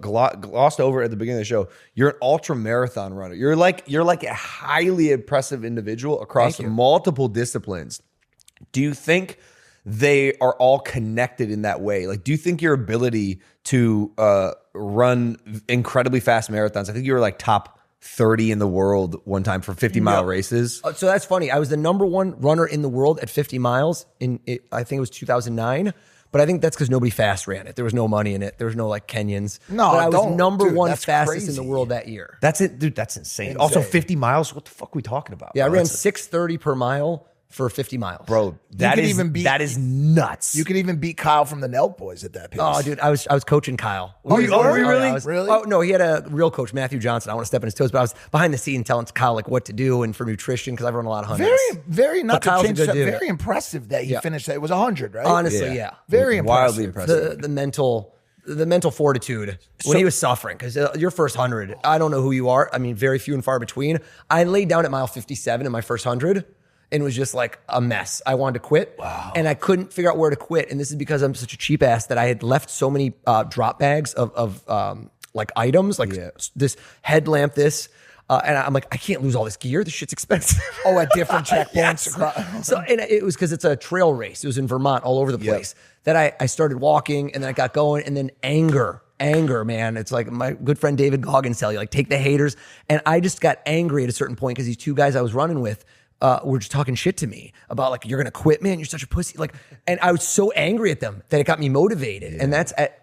glossed over at the beginning of the show, you're an ultra marathon runner. You're like a highly impressive individual across multiple disciplines. Do you think they are all connected in that way? Like, do you think your ability to run incredibly fast marathons, I think you were like top 30 in the world one time for 50-mile races. So that's funny. I was the #1 runner in the world at 50 miles I think it was 2009. But I think that's because nobody fast ran it. There was no money in it. There was no like Kenyans. No, but I was don't. #1 That's fastest in the crazy. world that year. That's it, dude. That's insane. Also, 50 miles. What the fuck are we talking about? Yeah, I bro? ran That's- 6:30 per mile for 50 miles. Bro, that could is even beat- that is nuts. You could even beat Kyle from the NELK boys at that pace. Oh, dude, I was coaching Kyle. Oh, you were? yeah, Really? Really? Oh, no, he had a real coach, Matthew Johnson. I want to step on his toes, but I was behind the scene telling Kyle like what to do and for nutrition because I've run a lot of hundreds. Very not But to Kyle's a change good that. dude. Very impressive that he Yeah. finished that. It was 100, right? Honestly, yeah. Very Wildly impressive. impressive. The mental fortitude when he was suffering because your first 100, I don't know who you are. I mean, very few and far between. I laid down at mile 57 in my first 100 and was just like a mess. I wanted to quit. Wow. And I couldn't figure out where to quit. And this is because I'm such a cheap ass that I had left so many drop bags of like items, like this headlamp, And I'm like, I can't lose all this gear. This shit's expensive. Oh, at different checkpoints across. So, and it was because it's a trail race. It was in Vermont, all over the place. That I started walking, and then I got going, and then anger, man. It's like my good friend David Goggins tell you, like, take the haters. And I just got angry at a certain point because these two guys I was running with were just talking shit to me about, like, you're gonna quit, man. You're such a pussy. Like, and I was so angry at them that it got me motivated. And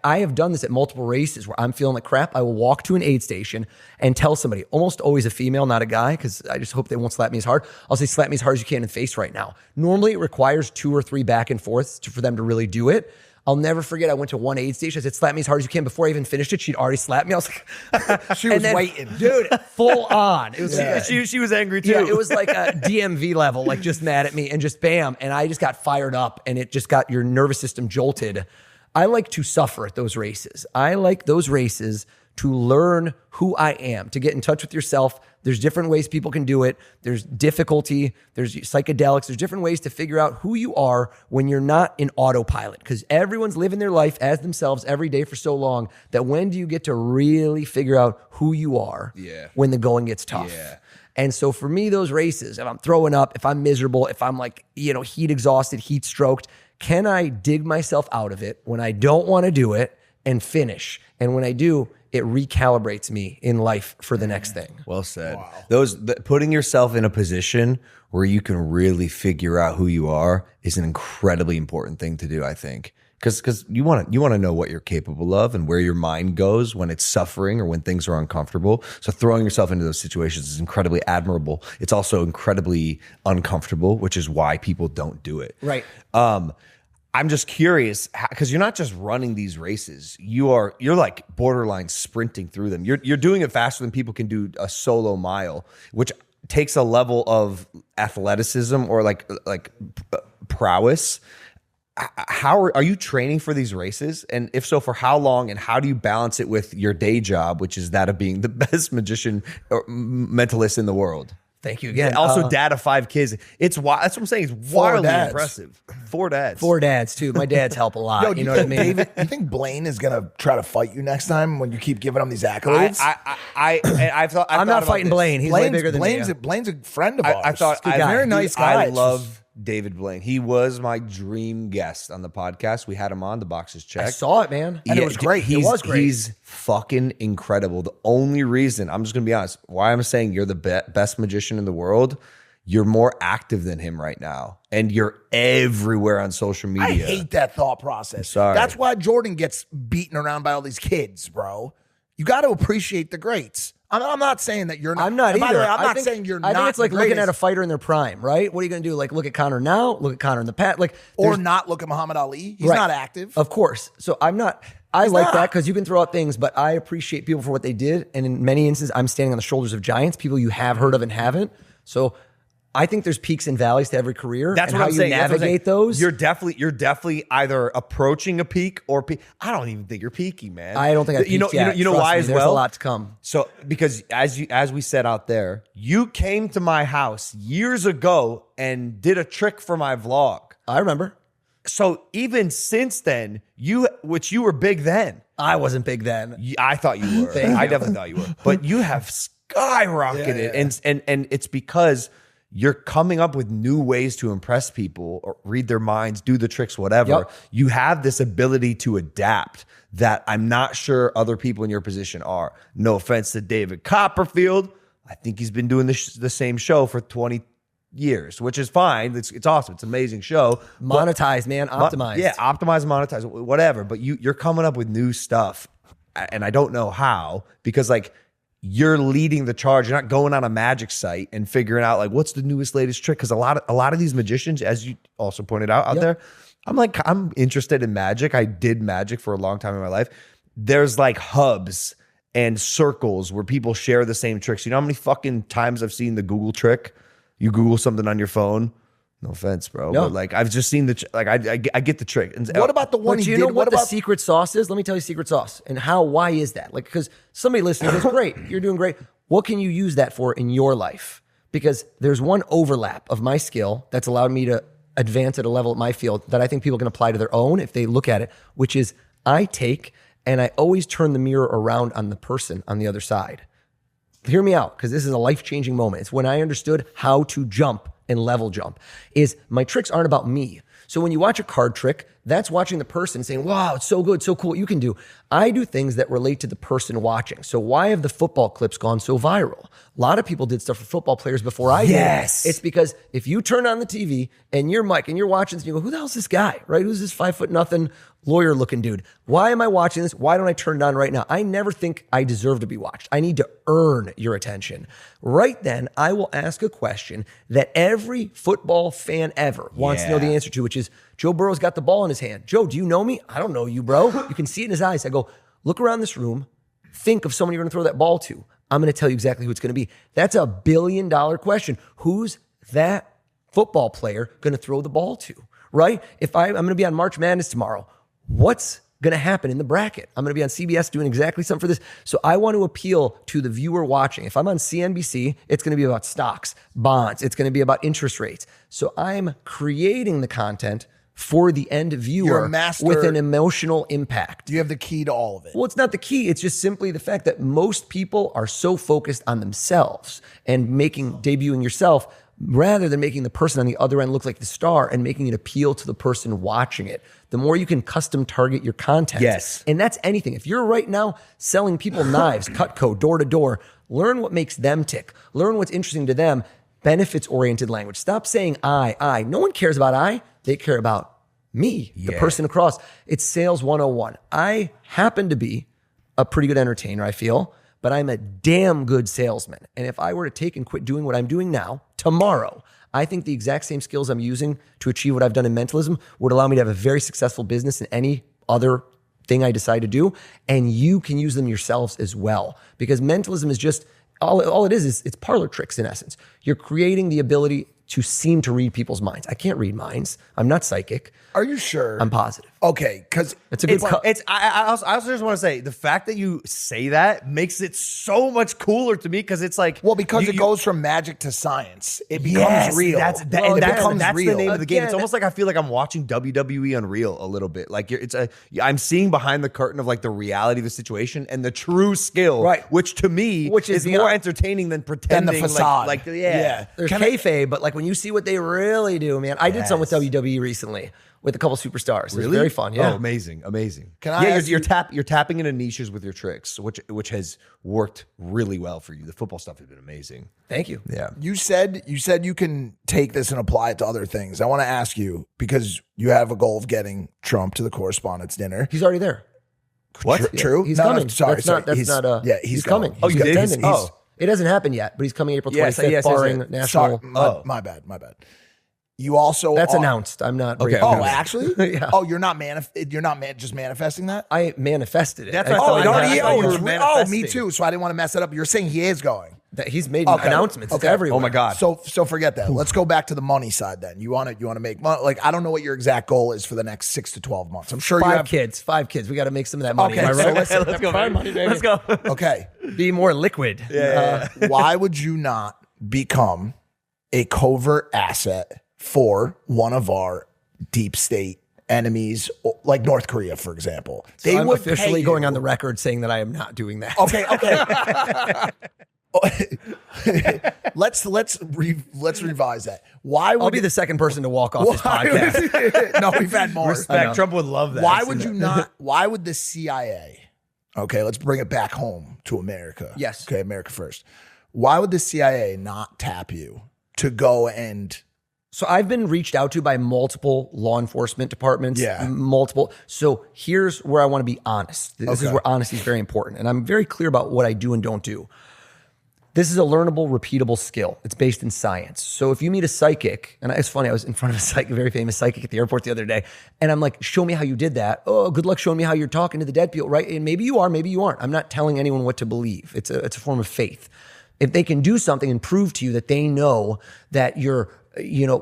I have done this at multiple races where I'm feeling like crap. I will walk to an aid station and tell somebody, almost always a female, not a guy, because I just hope they won't slap me as hard. I'll say, slap me as hard as you can in the face right now. Normally it requires 2 or 3 back and forths for them to really do it. I'll never forget, I went to one aid station. I said, slap me as hard as you can. Before I even finished it, she'd already slapped me. I was like, She was waiting. Dude, full on. It was She was angry too. yeah, it was like a DMV level, like just mad at me and just bam. And I just got fired up and it just got your nervous system jolted. I like to suffer at those races. I like those races to learn who I am, to get in touch with yourself. There's different ways people can do it. There's difficulty. There's psychedelics. There's different ways to figure out who you are when you're not in autopilot, because everyone's living their life as themselves every day for so long that when do you get to really figure out who you are when the going gets tough? Yeah. And so for me, those races, if I'm throwing up, if I'm miserable, if I'm like, heat exhausted, heat stroked, can I dig myself out of it when I don't want to do it and finish? And when I do, it recalibrates me in life for the next thing. Well said. Wow. Putting yourself in a position where you can really figure out who you are is an incredibly important thing to do, I think. Because you want to know what you're capable of and where your mind goes when it's suffering or when things are uncomfortable. So throwing yourself into those situations is incredibly admirable. It's also incredibly uncomfortable, which is why people don't do it. Right. I'm just curious because you're not just running these races. You're like borderline sprinting through them. You're doing it faster than people can do a solo mile, which takes a level of athleticism or like prowess. How are you training for these races? And if so, for how long? And how do you balance it with your day job, which is that of being the best magician or mentalist in the world? Thank you again. Also, dad of 5 kids. That's what I'm saying. It's wildly impressive. 4 dads. 4 dads too. My dads help a lot. Yo, you know what I mean? David, you think Blaine is gonna try to fight you next time when you keep giving him these accolades? I've thought I'm not fighting Blaine. He's way bigger than me. Blaine's a friend of ours. I thought He's a very nice guy. I love David Blaine. He was my dream guest on the podcast. We had him on. The box is checked. I saw it, man. And it was great. It was great. He's fucking incredible. The only reason, I'm just going to be honest, why I'm saying you're the best magician in the world, you're more active than him right now. And you're everywhere on social media. I hate that thought process. Sorry. That's why Jordan gets beaten around by all these kids, bro. You got to appreciate the greats. I'm not saying that you're not. I'm not either. By the way, I'm not saying you're not. I think it's like the looking greatest. at a fighter in their prime, right? What are you going to do? Like look at Conor now, look at Conor in the past, like Or not look at Muhammad Ali. He's Right. not active. Of course. So I like that because you can throw out things, but I appreciate people for what they did. And in many instances, I'm standing on the shoulders of giants, people you have heard of and haven't. So I think there's peaks and valleys to every career. That's and what how I'm you saying. navigate those. You're definitely either approaching a peak or peak. I don't even think you're peaky, man. I don't think I peaked yet. You know Trust why me, as there's well? a lot to come. So because as we said out there, you came to my house years ago and did a trick for my vlog. I remember. So even since then, you were big then. I wasn't big then. I thought you were. I definitely thought you were. But you have skyrocketed, and it's because you're coming up with new ways to impress people or read their minds, do the tricks, whatever. Yep. You have this ability to adapt that I'm not sure other people in your position are. No offense to David Copperfield. I think he's been doing the same show for 20 years, which is fine. It's awesome. It's an amazing show. Monetized, man. Optimized. Yeah, optimized, monetized, whatever. But you're coming up with new stuff. And I don't know how, because like, you're leading the charge. You're not going on a magic site and figuring out like what's the newest, latest trick. Because a lot of these magicians, as you also pointed out there, I'm interested in magic. I did magic for a long time in my life. There's like hubs and circles where people share the same tricks. You know how many fucking times I've seen the Google trick? You Google something on your phone. No offense, bro. No. But like I've just seen I get the trick. And What about the one But he you did? know what the about secret sauce is? Let me tell you secret sauce and why is that? Like, because somebody listening goes, great, you're doing great. What can you use that for in your life? Because there's one overlap of my skill that's allowed me to advance at a level at my field that I think people can apply to their own if they look at it, which is I take and I always turn the mirror around on the person on the other side. hear me out, because this is a life-changing moment. It's when I understood how to jump and level jump. Is my tricks aren't about me. So when you watch a card trick, that's watching the person saying, wow, it's so good, so cool what you can do. I do things that relate to the person watching. So why have the football clips gone so viral? A lot of people did stuff for football players before I did. It's because if you turn on the TV and you're Mike and you're watching this and you go, who the hell's this guy, right? Who's this 5'0" lawyer looking dude? Why am I watching this? Why don't I turn it on right now? I never think I deserve to be watched. I need to earn your attention. Right then, I will ask a question that every football fan ever wants to know the answer to, which is, Joe Burrow's got the ball in his hand. Joe, do you know me? I don't know you, bro. You can see it in his eyes. I go, look around this room. Think of someone you're going to throw that ball to. I'm going to tell you exactly who it's going to be. That's $1 billion question. Who's that football player going to throw the ball to, right? If I'm going to be on March Madness tomorrow, what's going to happen in the bracket? I'm going to be on CBS doing exactly something for this. So I want to appeal to the viewer watching. If I'm on CNBC, it's going to be about stocks, bonds. It's going to be about interest rates. So I'm creating the content for the end viewer with an emotional impact. You have the key to all of it. Well, it's not the key. It's just simply the fact that most people are so focused on themselves and debuting yourself rather than making the person on the other end look like the star and making it appeal to the person watching it. The more you can custom target your content. Yes. And that's anything. If you're right now selling people knives, Cutco, door to door, learn what makes them tick. Learn what's interesting to them. Benefits-oriented language. Stop saying I. No one cares about I. They care about me, the person across. It's sales 101. I happen to be a pretty good entertainer, I feel, but I'm a damn good salesman. And if I were to take and quit doing what I'm doing now, tomorrow, I think the exact same skills I'm using to achieve what I've done in mentalism would allow me to have a very successful business in any other thing I decide to do. And you can use them yourselves as well. Because mentalism is just, all it is it's parlor tricks in essence. You're creating the ability to seem to read people's minds. I can't read minds. I'm not psychic. Are you sure? I'm positive. Okay, because It's a good I also just want to say the fact that you say that makes it so much cooler to me because it's like because it goes from magic to science. It becomes real. That's It the becomes real. name of the game. It's Again, almost like I feel like I'm watching WWE Unreal a little bit. Like I'm seeing behind the curtain of like the reality of the situation and the true skill, Right. which to me is more entertaining than pretending. facade. Like Yeah. There's kayfabe, but like when you see what they really do, man. I did something with WWE recently with a couple superstars. It was very fun. Yeah. Oh, amazing. Can I ask you're tapping into niches with your tricks, which has worked really well for you. The football stuff has been amazing. Thank you. Yeah. You said you can take this and apply it to other things. I want to ask you, because you have a goal of getting Trump to the correspondents' dinner. He's already there. What? True? He's No, coming. sorry. He's coming. Oh, He's you did? attending. He's- It hasn't happened yet, but he's coming April 25th, Yes, barring yes. national. Sorry, my bad. You also That's are- announced. I'm not. Okay, breaking okay. Oh, news. actually? Yeah. Oh, you're not just manifesting that? I manifested it. That's I what I thought thought. It already. I thought you were Oh, me manifesting. too. So I didn't want to mess it up. You're saying he is going. that he's made Okay. announcements. It's Okay. everywhere. Oh my God. So forget that. Let's go back to the money side then. You want to make money? Like, I don't know what your exact goal is for the next 6 to 12 months. I'm sure you Five have kids. We got to make some of that money. Okay, Am I so right? listen, Let's go, Find man. money, baby. Let's go. Okay. Be more liquid. Why would you not become a covert asset for one of our deep state enemies, like North Korea, for example? So I'm would officially pay going you- on the record saying that I am not doing that. Okay. let's revise that. Why would I'll be the second person to walk off this podcast. No, we've had more. Respect. Trump would love that. Why would you not? Why would the CIA? Okay, let's bring it back home to America. Yes. Okay, America first. Why would the CIA not tap you to go and? So I've been reached out to by multiple law enforcement departments. Yeah. Multiple. So here's where I want to be honest. This is Okay. where honesty is very important. And I'm very clear about what I do and don't do. This is a learnable, repeatable skill. It's based in science. So if you meet a psychic, and it's funny, I was in front of a very famous psychic at the airport the other day, and I'm like, show me how you did that. Oh, good luck showing me how you're talking to the dead people, right? And maybe you are, maybe you aren't. I'm not telling anyone what to believe. It's a form of faith. If they can do something and prove to you that they know that your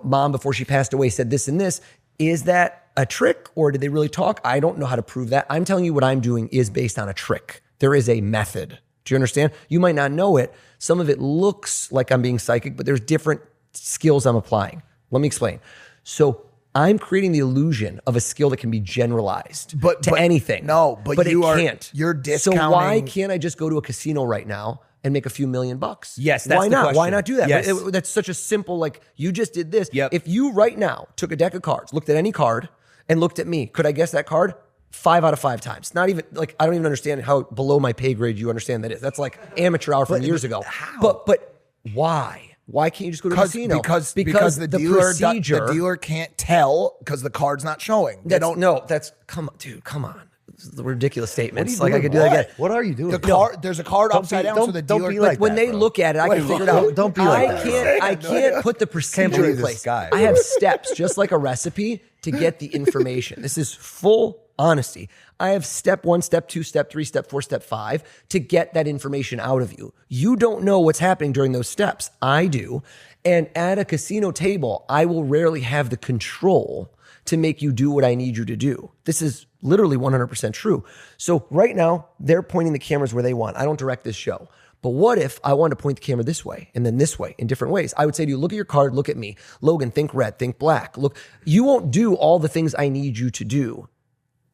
mom before she passed away said this and this, is that a trick or did they really talk? I don't know how to prove that. I'm telling you what I'm doing is based on a trick. There is a method. Do you understand? You might not know it. Some of it looks like I'm being psychic, but there's different skills I'm applying. Let me explain. So I'm creating the illusion of a skill that can be generalized to anything. No, but it you are- can't. you're So why discounting- can't I just go to a casino right now and make a few $1 million bucks. Yes, that's why the not? Why question. not do that? Yes. That's such a simple, like, you just did this. Yep. If you right now took a deck of cards, looked at any card, and looked at me, could I guess that card? 5 out of 5 times. Not even, like, I don't even understand how below my pay grade you understand that is. That's like amateur hour from years ago. how? But why? Why can't you just go to a casino? Because the dealer can't tell because the card's not showing. They don't. No, that's come on, dude. Come on, this is the ridiculous statements. What are you Like I doing? could do that again. What are you doing? The card. There's a card upside down, so the don't dealer. be Like when that, they bro. look at it, I can figure it out. Don't be like I that, can't. I can't put the procedure believe in this place. guy. I have steps, just like a recipe, to get the information. This is full honesty. I have step 1, step 2, step 3, step 4, step 5 to get that information out of you. You don't know what's happening during those steps. I do. And at a casino table, I will rarely have the control to make you do what I need you to do. This is literally 100% true. So right now, they're pointing the cameras where they want. I don't direct this show. But what if I wanted to point the camera this way and then this way in different ways? I would say to you, look at your card, look at me. Logan, think red, think black. Look, you won't do all the things I need you to do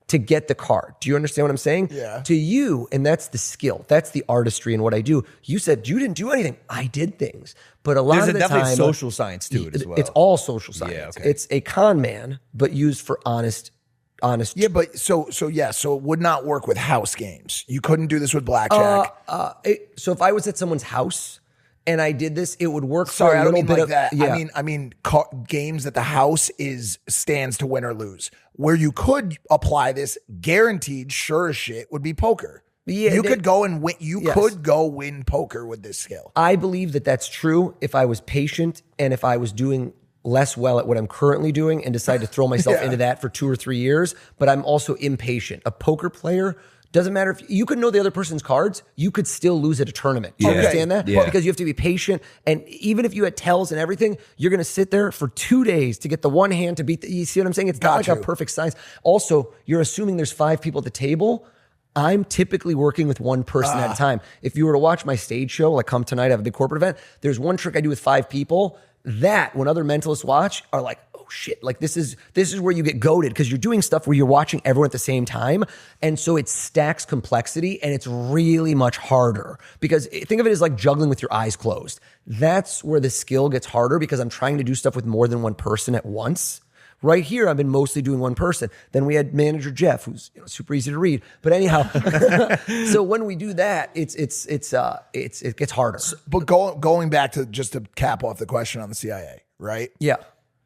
to get the card. Do you understand what I'm saying? Yeah. To you, and that's the skill. That's the artistry in what I do. You said you didn't do anything. I did things. But a lot There's of the definitely time, social science to it as well. It's all social science. Yeah, okay. It's a con man, but used for honest. Yeah, but so it would not work with house games. You couldn't do this with blackjack. So if I was at someone's house and I did this, it would work Sorry, for a I don't little mean bit like of that. Yeah. I mean games that the house stands to win or lose. Where you could apply this, guaranteed, sure as shit, would be poker. Yeah, you could go and win. Yes. Could go win poker with this skill. I believe that that's true if I was patient and if I was doing less well at what I'm currently doing and decide to throw myself into that for 2 or 3 years. But I'm also impatient. A poker player, doesn't matter if you could know the other person's cards, you could still lose at a tournament. Do you understand that? Yeah. Because you have to be patient. And even if you had tells and everything, you're going to sit there for 2 days to get the one hand to beat you see what I'm saying? It's not like a perfect science. Also, you're assuming there's 5 people at the table. I'm typically working with one person at a time. If you were to watch my stage show, like come tonight, I have a big corporate event, there's one trick I do with 5 people that when other mentalists watch are like, oh shit, like this is where you get goated because you're doing stuff where you're watching everyone at the same time. And so it stacks complexity and it's really much harder because think of it as like juggling with your eyes closed. That's where the skill gets harder because I'm trying to do stuff with more than one person at once. Right here, I've been mostly doing one person. Then we had manager Jeff, who's super easy to read. But anyhow, so when we do that, it gets harder. But going back to just to cap off the question on the CIA, right? Yeah.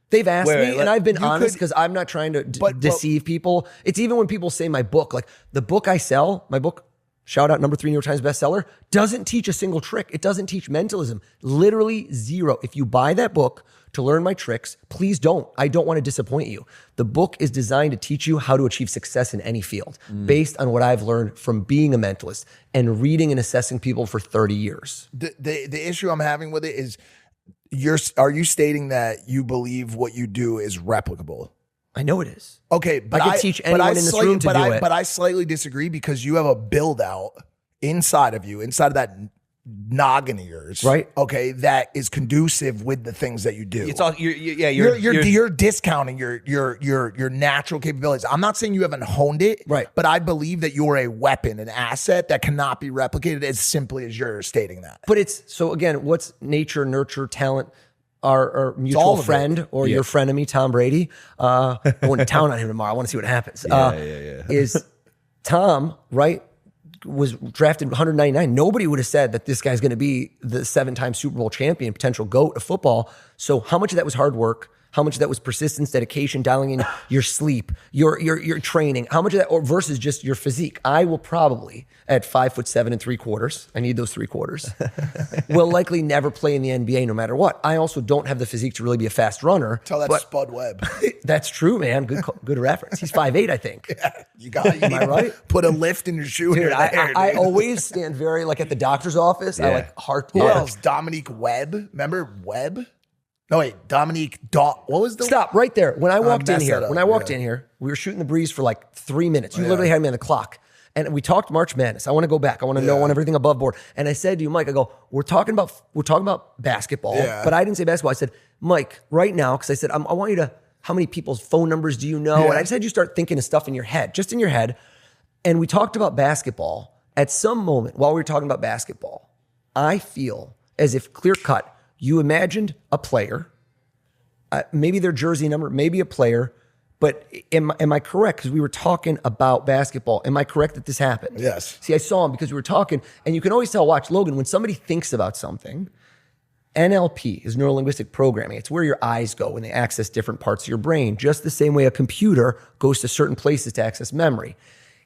They've asked Wait, me, and I've been you honest could- because I'm not trying to But- deceive people. It's even when people say my book, like the book I sell, my book, shout out #3 New York Times bestseller, doesn't teach a single trick. It doesn't teach mentalism. Literally 0. If you buy that book to learn my tricks, please don't. I don't want to disappoint you. The book is designed to teach you how to achieve success in any field based on what I've learned from being a mentalist and reading and assessing people for 30 years. The issue I'm having with it is are you stating that you believe what you do is replicable? I know it is. Okay, but I could teach anyone in this room to do it. But I slightly disagree because you have a build out inside of you, inside of that noggin of yours, right? Okay, that is conducive with the things that you do. It's all you're discounting your natural capabilities. I'm not saying you haven't honed it, right? But I believe that you're a weapon, an asset that cannot be replicated as simply as you're stating that. But it's so again, what's nature, nurture, talent? Our mutual friend or your frenemy, Tom Brady. I'm going to town on him tomorrow. I want to see what happens. Is Tom, right, was drafted 199. Nobody would have said that this guy's going to be the 7-time Super Bowl champion, potential GOAT of football. So how much of that was hard work? How much of that was persistence, dedication, dialing in your sleep, your training? How much of that, or versus just your physique? I will probably, at 5'7"3/4, I need those 3/4, will likely never play in the NBA no matter what. I also don't have the physique to really be a fast runner. Tell that to Spud Webb. That's true, man. Good reference. He's 5'8", I think. You am I right? Put a lift in your shoe. Dude, here and there, I dude. always stand very like at the doctor's office. I like heart. Who else? Dominique Webb. Remember Webb? No, wait, what was the... Stop right there. When I walked in messed here, that up, when I walked in here, we were shooting the breeze for like 3 minutes. You literally had me on the clock. And we talked March Madness. I want to go back. I want to know on everything above board. And I said to you, Mike, I go, we're talking about basketball. Yeah. But I didn't say basketball. I said, Mike, right now, because I said, I want you to, how many people's phone numbers do you know? Yeah. And I just had you start thinking of stuff in your head, just in your head. And we talked about basketball. At some moment while we were talking about basketball, I feel as if clear cut, you imagined a player, maybe their jersey number, maybe a player, but am I correct? Because we were talking about basketball. Am I correct that this happened? Yes. See, I saw him because we were talking, and you can always tell, watch Logan, when somebody thinks about something, NLP is neuro-linguistic programming. It's where your eyes go when they access different parts of your brain, just the same way a computer goes to certain places to access memory.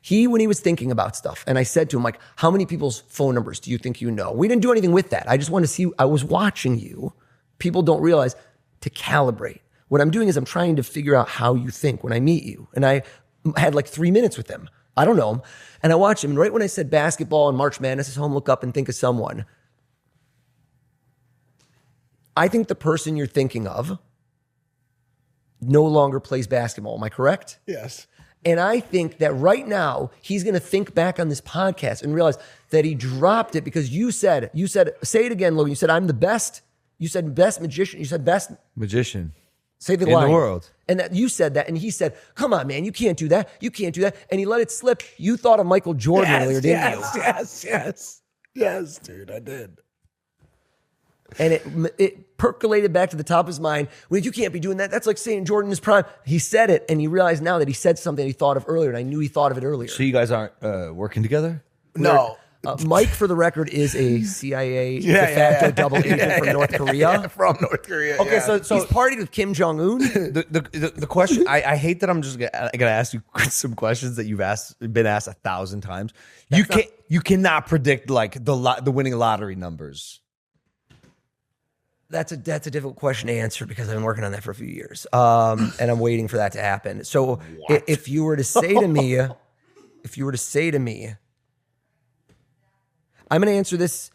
When he was thinking about stuff, and I said to him, like, how many people's phone numbers do you think you know? We didn't do anything with that. I just wanted to see, I was watching you. People don't realize to calibrate. What I'm doing is I'm trying to figure out how you think when I meet you. And I had like 3 minutes with him. I don't know him. And I watched him. And right when I said basketball and March Madness is home, look up and think of someone. I think the person you're thinking of no longer plays basketball. Am I correct? Yes. And I think that right now he's going to think back on this podcast and realize that he dropped it because you said, say it again, Logan. You said, I'm the best. You said best magician. You said best Magician. Say the in line. the world. And that you said that. And he said, come on, man, you can't do that. You can't do that. And he let it slip. You thought of Michael Jordan earlier, didn't you? Yes, dude, I did. And it percolated back to the top of his mind. Well, you can't be doing that. That's like saying Jordan in his prime. He said it, and he realized now that he said something he thought of earlier, and I knew he thought of it earlier. So you guys aren't working together? No. Mike, for the record, is a CIA de facto double agent from North Korea. Yeah, from North Korea. Okay, yeah. so He's partied with Kim Jong-un. the question, I hate that I'm just gonna ask you some questions that you've been asked 1,000 times. You cannot predict like the winning lottery numbers. That's a difficult question to answer because I've been working on that for a few years, and I'm waiting for that to happen. So if you were to say to me, I'm going to answer this.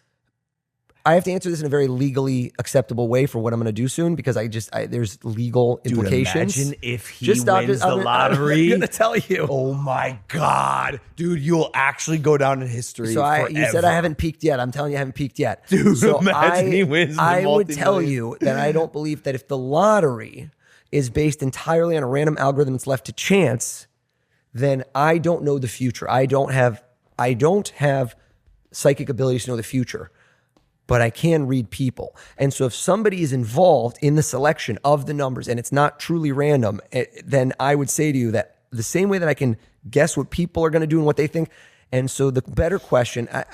I have to answer this in a very legally acceptable way for what I'm going to do soon because there's legal implications. Imagine if he Just stop wins it. the lottery. I'm going to tell you. Oh my God, dude, you'll actually go down in history. So you said I haven't peaked yet. I'm telling you I haven't peaked yet. Dude, so imagine he wins the I would tell multi-million. you that I don't believe that if the lottery is based entirely on a random algorithm that's left to chance, then I don't know the future. I don't have psychic abilities to know the future, but I can read people. And so if somebody is involved in the selection of the numbers and it's not truly random, then I would say to you that the same way that I can guess what people are going to do and what they think. And so the better question, I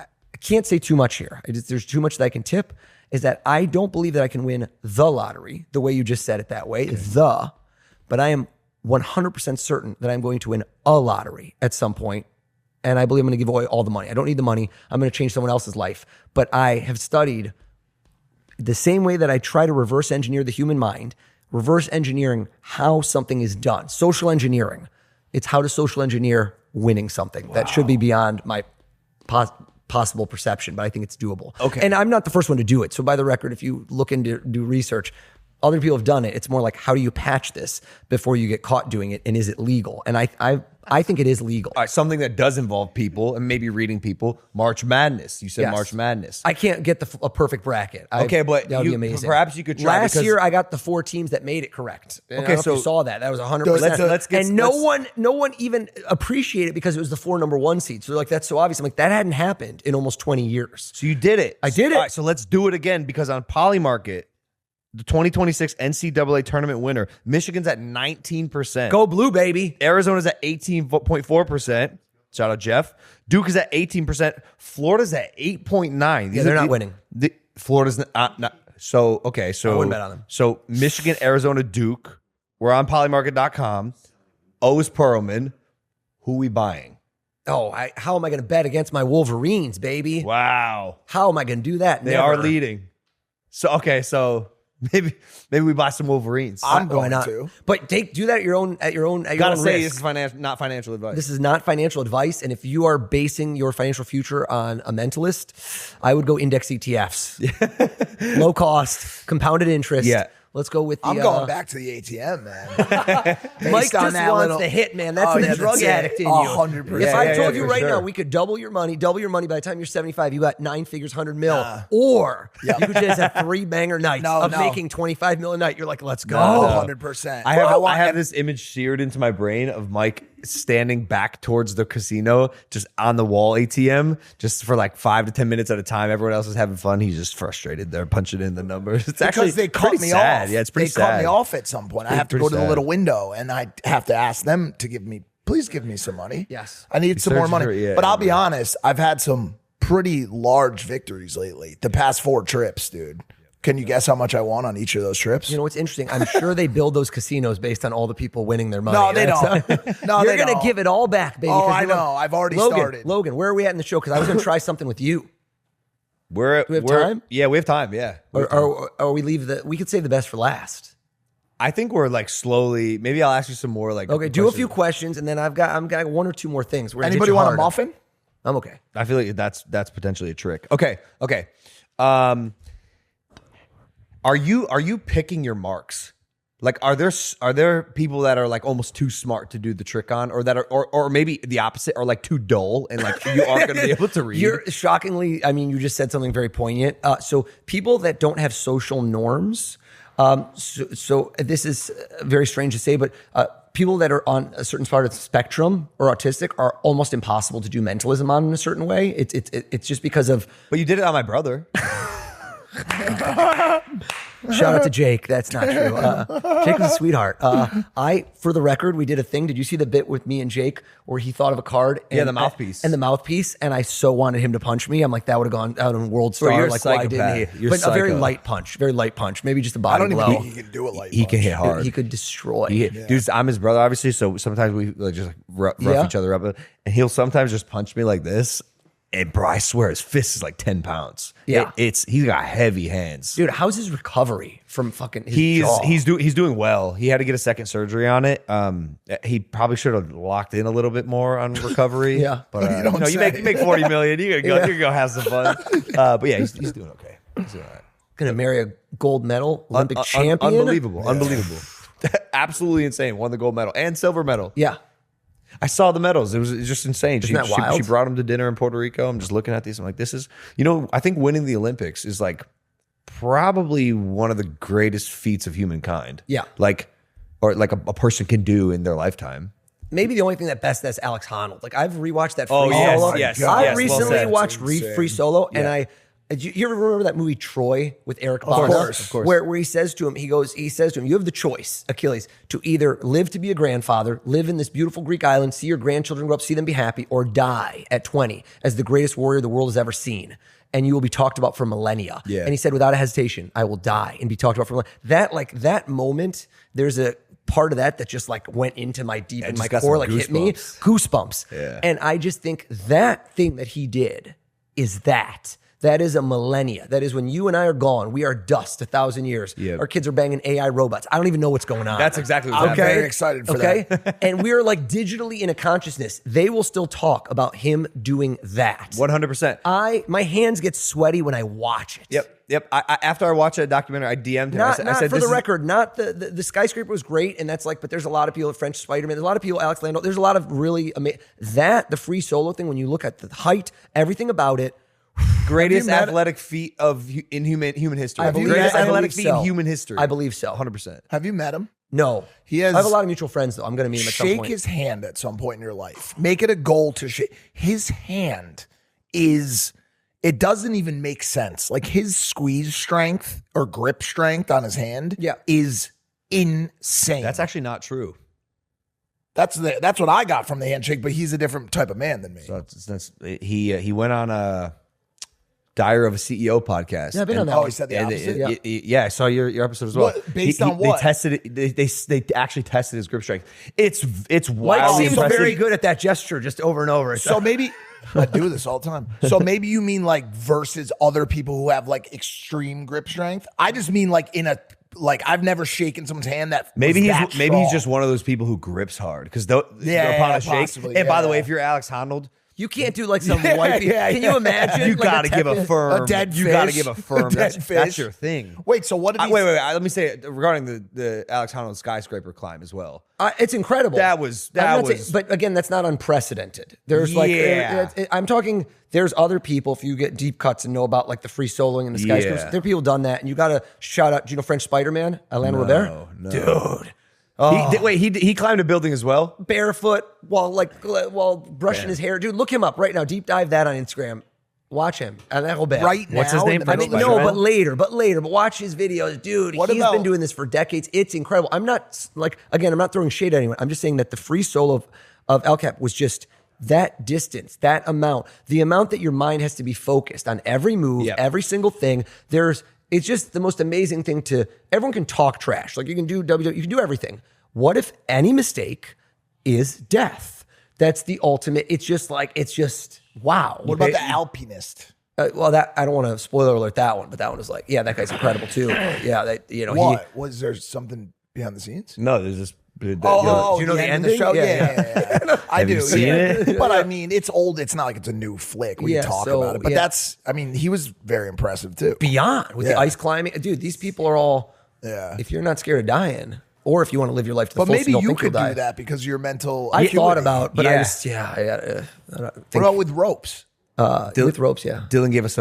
can't say too much here. There's too much that I can tip, is that I don't believe that I can win the lottery the way you just said it that way, but I am 100% certain that I'm going to win a lottery at some point. And I believe I'm going to give away all the money. I don't need the money. I'm going to change someone else's life. But I have studied the same way that I try to reverse engineer the human mind, reverse engineering how something is done. Social engineering. It's how to social engineer winning something. Wow. That should be beyond my possible perception, but I think it's doable. Okay. And I'm not the first one to do it. So by the record, if you look into do research, other people have done it. It's more like, how do you patch this before you get caught doing it? And is it legal? And I think it is legal. All right, something that does involve people and maybe reading people. March Madness. You said Yes. March Madness. I can't get a perfect bracket. Okay, but that would be amazing. perhaps you could try Last because- year, I got the 4 teams that made it correct. And I don't know so if you saw that. That was 100%. let's get- and no one even appreciated it because it was the 4 number 1 seeds. So they're like, that's so obvious. I'm like, that hadn't happened in almost 20 years. So you did it. I did it. All right, so let's do it again because on Polymarket, the 2026 NCAA tournament winner, Michigan's at 19%. Go blue, baby. Arizona's at 18.4%. Shout out Jeff. Duke is at 18%. Florida's at 8.9%. Yeah, they're not winning. Florida's not. So, okay. So, I wouldn't bet on them. So Michigan, Arizona, Duke. We're on polymarket.com. Oz Pearlman. Who we buying? Oh, how am I going to bet against my Wolverines, baby? Wow. How am I going to do that? They Never. are leading. So, okay. So maybe we buy some Wolverines. I'm Why going not? to. But do that at your own Gotta say risk. this is not financial advice. This is not financial advice. And if you are basing your financial future on a mentalist, I would go index ETFs. Low cost, compounded interest. Yeah. Let's go with the. I'm going back to the ATM, man. Mike Based on just that wants little- the hit, man. That's Oh, the yeah, drug that's it. addict in you. 100%. If I Yeah, told yeah, you for right sure. now we could double your money by the time you're 75, you got 9 figures, 100 mil, or you could just have 3 banger nights of making 25 mil a night. You're like, let's go. No, 100%. I have this image seared into my brain of Mike standing back towards the casino, just on the wall ATM, just for like 5 to 10 minutes at a time. Everyone else is having fun. He's just frustrated. They're punching in the numbers. It's actually Because they cut pretty me sad. off. Yeah, it's pretty they cut sad. me off at some point. I have to pretty go to the sad. little window and I have to ask them to please give me some money. Yes. I need some more searching money. for- yeah, but I'll be yeah. honest, I've had some pretty large victories lately. The past 4 trips, dude. Can you guess how much I won on each of those trips? You know what's interesting? I'm sure they build those casinos based on all the people winning their money. No, they don't. No, You're they gonna don't. give it all back, baby. Oh, 'cause I you love- know. I've already Logan, started. Logan, where are we at in the show? Because I was gonna try something with you. Do we have time? Yeah, we have time. Yeah. Or we leave we could save the best for last. I think we're like slowly. Maybe I'll ask you some more. Like, Okay, do a questions. few questions, and then I've got 1 or 2 more things. We're gonna hit Anybody you want a hard. muffin? I'm okay. I feel like that's potentially a trick. Okay. Are you picking your marks? Like, are there people that are like almost too smart to do the trick on, or that are, or maybe the opposite, or like too dull, and like you aren't going to be able to read? You're shockingly. I mean, you just said something very poignant. So people that don't have social norms. So this is very strange to say, but people that are on a certain part of the spectrum or autistic are almost impossible to do mentalism on in a certain way. It's just because of. But you did it on my brother. Shout out to Jake. That's not true. Jake was a sweetheart. For the record, we did a thing. Did you see the bit with me and Jake where he thought of a card? And, Yeah, the mouthpiece. And the mouthpiece. And I so wanted him to punch me. I'm like, that would have gone out in World Star. you're a Like, why didn't he? psychopath. You're But a very psycho. light punch. Very light punch. Maybe just a I body don't even blow. think he can do it like He can hit hard. He could destroy. Dude, I'm his brother, obviously. So sometimes we like just like rough Yeah. each other up, and he'll sometimes just punch me like this. And bro, I swear his fist is like 10 pounds. Yeah. He's got heavy hands. Dude, how's his recovery from fucking his jaw? He's doing well. He had to get a second surgery on it. He probably should have locked in a little bit more on recovery. Yeah. But you make 40 million. You can go have some fun. But yeah, he's doing okay. He's doing all right. Gonna marry a gold medal Olympic champion. Unbelievable. Absolutely insane. Won the gold medal and silver medal. Yeah. I saw the medals. It was just insane. Isn't that wild? She brought him to dinner in Puerto Rico. I'm just looking at these. I'm like, this is, I think winning the Olympics is like probably one of the greatest feats of humankind. Yeah. Or a person can do in their lifetime. Maybe the only thing that best that's Alex Honnold. Like I've rewatched that Free Oh, yes, Solo. yes, I yes, well recently said. watched Insane. Free Solo, and you ever remember that movie Troy with Eric Bana? course. Where he says to him, he says to him, you have the choice, Achilles, to either live to be a grandfather, live in this beautiful Greek island, see your grandchildren grow up, see them be happy, or die at 20 as the greatest warrior the world has ever seen. And you will be talked about for millennia. Yeah. And he said, without a hesitation, I will die and be talked about for millennia. That moment, there's a part of that just like went into my deep in just my got core, some like hit me. Goosebumps. Yeah. And I just think that thing that he did is that. That is a millennia. That is when you and I are gone. We are dust 1,000 years. Yep. Our kids are banging AI robots. I don't even know what's going on. That's exactly what's I'm happening. very excited for Okay. that. And we're like digitally in a consciousness. They will still talk about him doing that. 100%. My hands get sweaty when I watch it. Yep. I after I watched that documentary, I DM'd him. I said, for this the is- record, not the skyscraper was great, and that's like, but there's a lot of people, French Spider-Man, there's a lot of people, Alex Lando, there's a lot of really amazing, the Free Solo thing, when you look at the height, everything about it, greatest met- athletic feat in human history. I believe- Greatest I athletic believe feat so. in human history. I believe so. 100%. Have you met him? No. He has- I have a lot of mutual friends, though. I'm going to meet him at some Shake point. his hand at some point in your life. Make it a goal to shake. His hand is, it doesn't even make sense. Like his squeeze strength or grip strength on his hand is insane. That's actually not true. That's what I got from the handshake, but he's a different type of man than me. So he went on a Diary of a CEO podcast. Yeah, I've been on that Oh, one. he said the And opposite? yeah, I saw your episode as well. What? Based on what? They tested it. They actually tested his grip strength. It's Mike wildly seems impressive. very good at that gesture just over and over. So maybe I do this all the time. So maybe you mean like versus other people who have like extreme grip strength. I just mean like I've never shaken someone's hand that Maybe was he's that maybe he's strong. just one of those people who grips hard because Yeah, upon yeah, a shake. possibly, And by the yeah. way, if you're Alex Honnold, you can't do like some wipey. Can you imagine? you like got to give a tepid- firm. a dead You got to fish. give a firm. A dead That's fish. your thing. Wait, so what did he Wait. Let me say it regarding the Alex Honnold skyscraper climb as well. It's incredible. That was- but again, that's not unprecedented. There's Yeah. I'm talking. There's other people. If you get deep cuts and know about like the free soloing and the skyscrapers, Yeah. there are people done that, and you got to shout out. Do you know French Spider-Man, Alain Robert? No. Dude. He climbed a building as well. barefoot while brushing his hair. Dude, look him up right now. Deep dive that on Instagram. Watch him. And that'll be Right now. What's his name? in the I middle mean, of no, the but show? later. But watch his videos, dude. What He's about- been doing this for decades. It's incredible. I'm not I'm not throwing shade at anyone. I'm just saying that the free solo of El Cap was just that distance, that amount, the amount that your mind has to be focused on every move, every single thing. It's just the most amazing thing everyone can talk trash. Like you can do WWE, you can do everything. What if any mistake is death? That's the ultimate. It's just wow. What about the alpinist? Well, that I don't want to spoiler alert that one, but that one is like, yeah, that guy's incredible too. Yeah, What? Was there something behind the scenes? No, there's this. do you know the end of ending? show? Yeah. Yeah. I do. you seen it? But I mean, it's old. It's not like it's a new flick. We Yeah, talk so, about it. But he was very impressive too. Beyond with the Yeah. ice climbing, dude. These people are all. Yeah. If you're not scared of dying, or if you want to live your life to the But fullest, maybe and don't you think you'll could die. do that because of your mental. I acuity. thought about, but I Yeah. just I don't What think about with ropes? with ropes. Yeah, Dylan gave us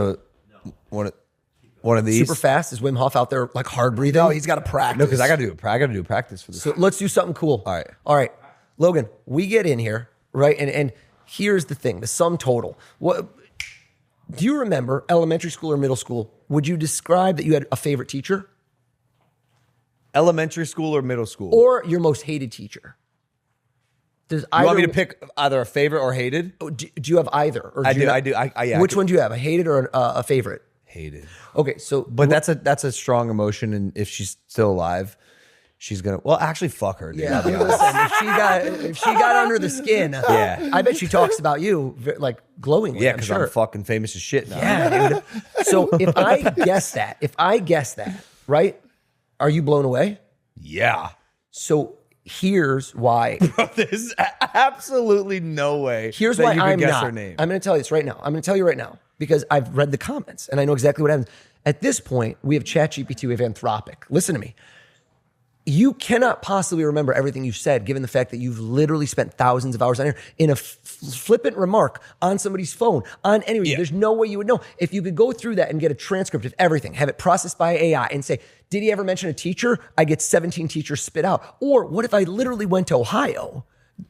one of these. super fast. Is Wim Hof out there like hard breathing? No, he's got to practice. No, because I got to do practice for this. So let's do something cool. All right. Logan, we get in here, right? And here's the thing, the sum total. What do you remember, elementary school or middle school? Would you describe that you had a favorite teacher Elementary school or middle school? or your most hated teacher? Does you want me to pick either a favorite or hated? Do you have either? Or I you do. not- I do. Yeah. Which one do you have? A hated or a favorite? Hated. Okay, so But that's a strong emotion, and if she's still alive, she's gonna. Well, actually, fuck her. Dude. yeah, listen, if she got under the skin, Yeah. I bet she talks about you like glowingly. Yeah, I'm because sure. I'm fucking famous as shit now. Yeah, dude. So if I guess that, right? Are you blown away? Yeah. So here's why. There's absolutely no way. Here's that why you could I'm guess not. her name. I'm going to tell you this right now. I'm going to tell you right now because I've read the comments and I know exactly what happens. At this point, we have ChatGPT, we have Anthropic. Listen to me. You cannot possibly remember everything you said, given the fact that you've literally spent thousands of hours on here in a flippant remark on somebody's phone, on anywhere. There's no way you would know. If you could go through that and get a transcript of everything, have it processed by AI and say, did he ever mention a teacher? I get 17 teachers spit out. Or what if I literally went to Ohio,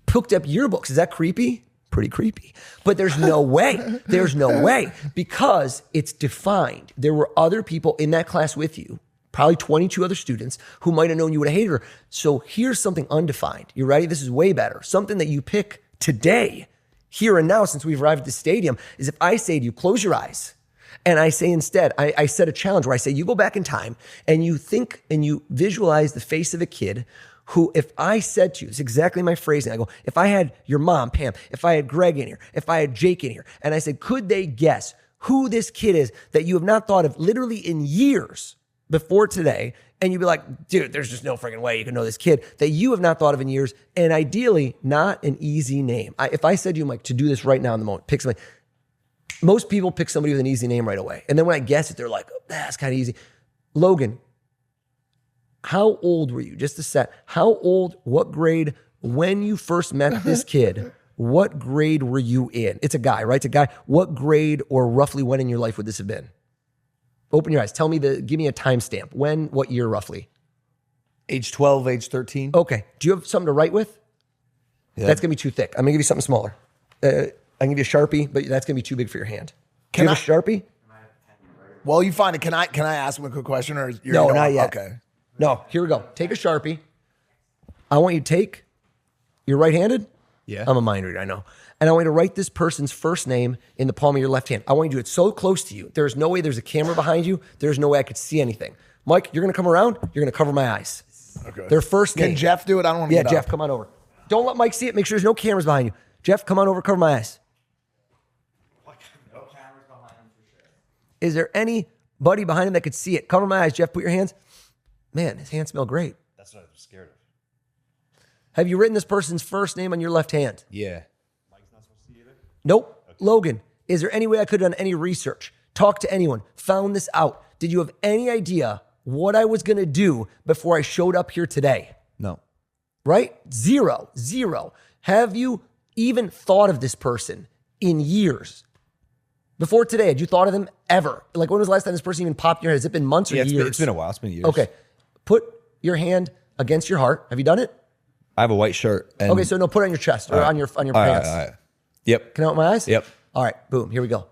picked up yearbooks? Is that creepy? Pretty creepy. But there's no way. There's no way because it's defined. There were other people in that class with you, probably 22 other students who might have known you would have hated her. So here's something undefined. You ready? This is way better. Something that you pick today, here and now, since we've arrived at the stadium, is if I say to you, close your eyes. And I say instead, I set a challenge where I say, you go back in time and you think and you visualize the face of a kid who, if I said to you, it's exactly my phrasing. I go, if I had your mom, Pam, if I had Greg in here, if I had Jake in here, and I said, could they guess who this kid is that you have not thought of literally in years before today? And you'd be like, dude, there's just no freaking way you can know this kid that you have not thought of in years. And ideally, not an easy name. If I said to you, Mike, to do this right now in the moment, pick somebody. Most people pick somebody with an easy name right away. And then when I guess it, they're like, oh, that's kind of easy. Logan, how old were you? Just a set. How old, what grade, when you first met this kid, what grade were you in? It's a guy, right? It's a guy. What grade or roughly when in your life would this have been? Open your eyes. Give me a timestamp. When, what year roughly? Age 12, age 13. Okay. Do you have something to write with? Yeah. That's going to be too thick. I'm going to give you something smaller. I can give you a Sharpie, but that's going to be too big for your hand. Do you have a Sharpie? Well, you find it. Can I ask him a quick question or you're No, not yet. Okay. No, here we go. Take a Sharpie. I want you to take, you're right-handed? Yeah. I'm a mind reader, I know. And I want you to write this person's first name in the palm of your left hand. I want you to do it so close to you. There's no way there's a camera behind you. There's no way I could see anything. Mike, you're going to come around. You're going to cover my eyes. Okay. Their first name. Can Jeff do it? I don't want to Yeah, get Jeff, up. come on over. Don't let Mike see it. Make sure there's no cameras behind you. Jeff, come on over, cover my eyes. Is there anybody behind him that could see it? Cover my eyes, Jeff. Put your hands. Man, his hands smell great. That's what I was scared of. Have you written this person's first name on your left hand? Yeah. Nope. Okay. Logan, is there any way I could have done any research, talked to anyone, found this out? Did you have any idea what I was going to do before I showed up here today? No. Right? Zero. Have you even thought of this person in years? Before today, had you thought of them ever? Like, when was the last time this person even popped in your head? Has it been months or years? It's been a while. It's been years. Okay. Put your hand against your heart. Have you done it? I have a white shirt. And Okay, so no, put it on your chest or on your all pants. right. Yep. Can I open my eyes? Yep. All right, boom, here we go.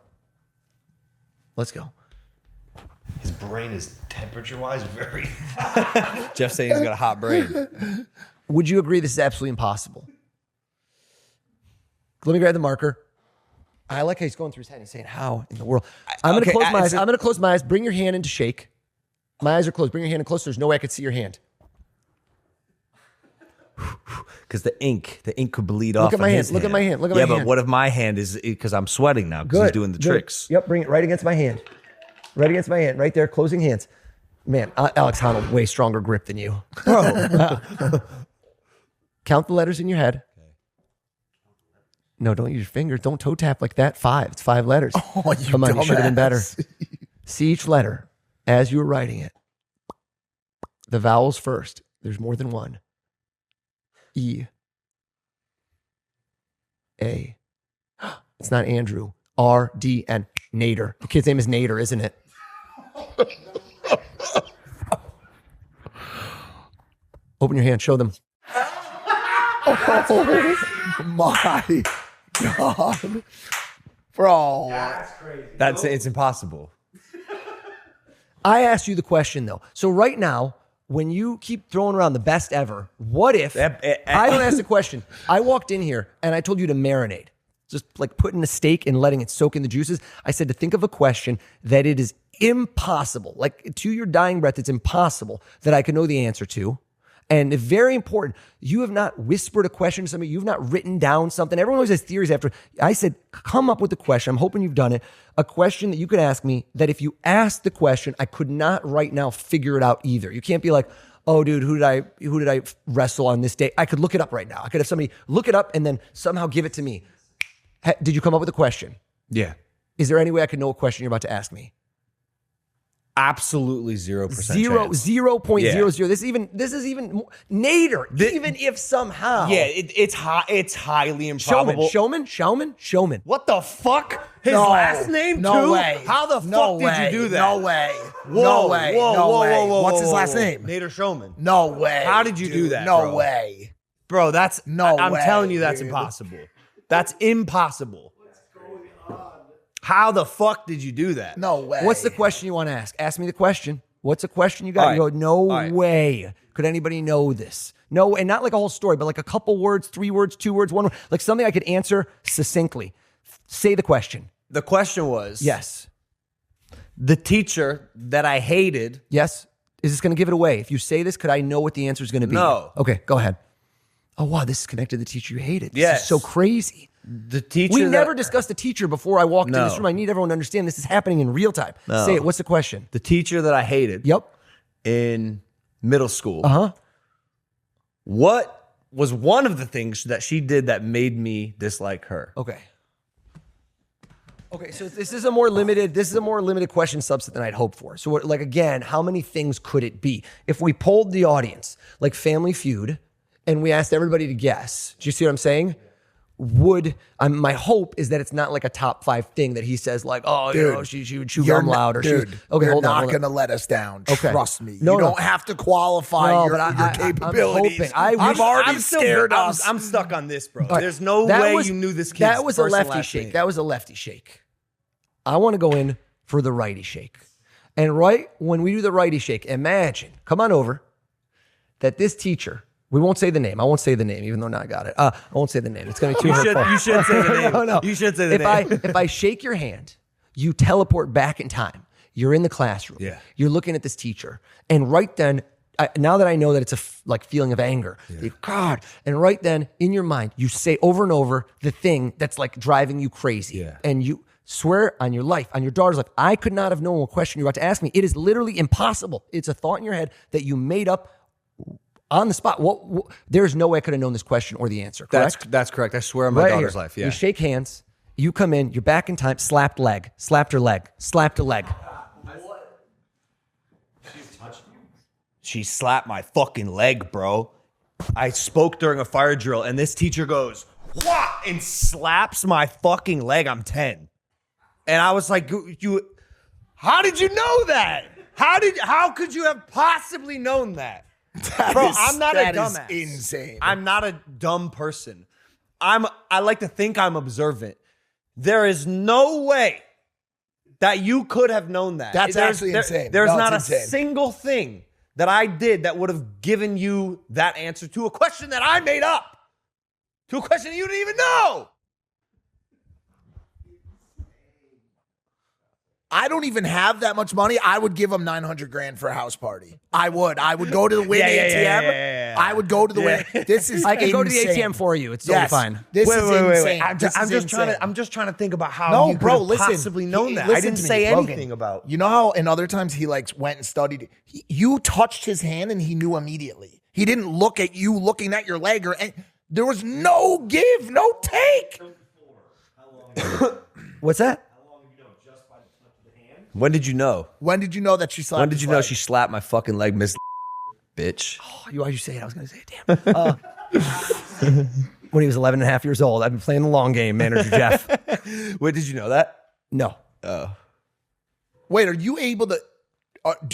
Let's go. His brain is temperature-wise very... Jeff saying he's got a hot brain. Would you agree this is absolutely impossible? Let me grab the marker. I like how he's going through his head. He's saying, how in the world? I'm going to close my eyes. I'm going to close my eyes. Bring your hand in to shake. My eyes are closed. Bring your hand in close. There's no way I could see your hand. Because the ink could bleed off. Look at my hand. Look at my hand. Look at my hand. Yeah, but what if my hand is, because I'm sweating now because he's doing the tricks. Yep, bring it right against my hand. Right against my hand. Right there, closing hands. Man, Alex Honnold, way stronger grip than you. Bro. Count the letters in your head. No, don't use your fingers. Don't toe tap like that. 5. It's 5 letters. Oh, you Come on, you should have been better. dumbass. See each letter as you were writing it. The vowels first. There's more than one. E. A. It's not Andrew. R, D, N. Nader. The kid's name is Nader, isn't it? Open your hand. Show them. Oh my God. Bro. It's impossible. I asked you the question, though. So right now, when you keep throwing around the best ever, what if I don't ask the question? I walked in here and I told you to marinate, just like putting a steak and letting it soak in the juices. I said to think of a question that it is impossible, like to your dying breath, it's impossible that I could know the answer to. And very important, you have not whispered a question to somebody. You've not written down something. Everyone always has theories after. I said, come up with a question. I'm hoping you've done it. A question that you could ask me that if you asked the question, I could not right now figure it out either. You can't be like, oh, dude, who did I wrestle on this day? I could look it up right now. I could have somebody look it up and then somehow give it to me. Did you come up with a question? Yeah. Is there any way I could know a question you're about to ask me? Absolutely 0% chance. 0.00. Yeah. This is even more, Nader. Even if somehow. Yeah, it's highly improbable. Showman. What the fuck? His No. last name No too? way. How the No fuck way. did you do that? No way. Whoa, No way. whoa, No whoa, way. whoa, whoa, What's his whoa, last whoa. name? Nader Showman. No way. How did you do dude. that, No bro? way. Bro, that's No I'm way, telling you that's dude. impossible. That's impossible. How the fuck did you do that? No way. What's the question you want to ask? Ask me the question. What's the question you got? All You right. go, no All right. way. Could anybody know this? No, and not like a whole story, but like a couple words, 3 words, 2 words, 1 word, like something I could answer succinctly. Say the question. The question was, Yes. the teacher that I hated. Yes. Is this going to give it away? If you say this, could I know what the answer is going to be? No. Okay, go ahead. Oh, wow, this is connected to the teacher you hated. This Yes. is so crazy. The teacher We that- never discussed the teacher before I walked in No. this room. I need everyone to understand this is happening in real time. No. Say it. What's the question? the teacher that I hated Yep. in middle school. Uh-huh. What was one of the things that she did that made me dislike her? Okay. Okay, so this is a more limited question subset than I'd hoped for. So like again, how many things could it be? If we polled the audience, like Family Feud, and we asked everybody to guess, do you see what I'm saying? My hope is that it's not like a top 5 thing that he says like, oh, you know, she would chew gum loud or dude, she. Okay, you're hold on. not hold on. going to let us down. Okay. Trust me. No, you no. don't have to qualify No, your, but your I'm capabilities. hoping. You've already I'm still- scared I'm- us. I'm stuck on this, bro. All right. There's no That way was- you knew this kid's That was a first and lefty last shake. name. That was a lefty shake. I want to go in for the righty shake. And right when we do the righty shake, imagine, come on over, that this teacher, we won't say the name. I won't say the name, even though now I got it. I won't say the name. It's going to be too hurtful. You should say the name. No. You should say the name. If I shake your hand, you teleport back in time. You're in the classroom. Yeah. You're looking at this teacher. And right then, now that I know that it's a feeling of anger, God, and right then in your mind, you say over and over the thing that's like driving you crazy. Yeah. And you swear on your life, on your daughter's life, I could not have known what question you're about to ask me. It is literally impossible. It's a thought in your head that you made up on the spot. There's no way I could have known this question or the answer, correct? That's correct. I swear on my Right daughter's here. life. Yeah. You shake hands. You come in. You're back in time. Slapped leg. Slapped her leg. Slapped a leg. She slapped my fucking leg, bro. I spoke during a fire drill, and this teacher goes, "What?" and slaps my fucking leg. I'm 10. And I was like, how did you know that? How could you have possibly known that? Bro, I'm not a that is dumbass. insane. I'm not a dumb person. I like to think I'm observant. There is no way that you could have known that. That's actually insane. There's No, not a it's insane. single thing that I did that would have given you that answer to a question that I made up. To a question that you didn't even know. I don't even have that much money. I would give him 900 grand for a house party. I would go to the Win ATM. Yeah. I would go to the Win. This is I can go to the insane. ATM for you. It's totally fine. This is insane. I'm This is insane. just trying to think about how No, you bro, could have listen. possibly known that. I Listen didn't to me, say Logan. anything about. You know how in other times he like went and studied. You touched his hand and he knew immediately. He didn't look at you looking at your leg or there was no give, no take. What's that? When did you know? When did you know that she slapped? When did his you know leg? she slapped my fucking leg, Miss bitch? Why'd you say it? I was going to say it. Damn. When he was 11 and a half years old, I've been playing the long game, manager Jeff. Wait, did you know that? No. Wait, are you able to?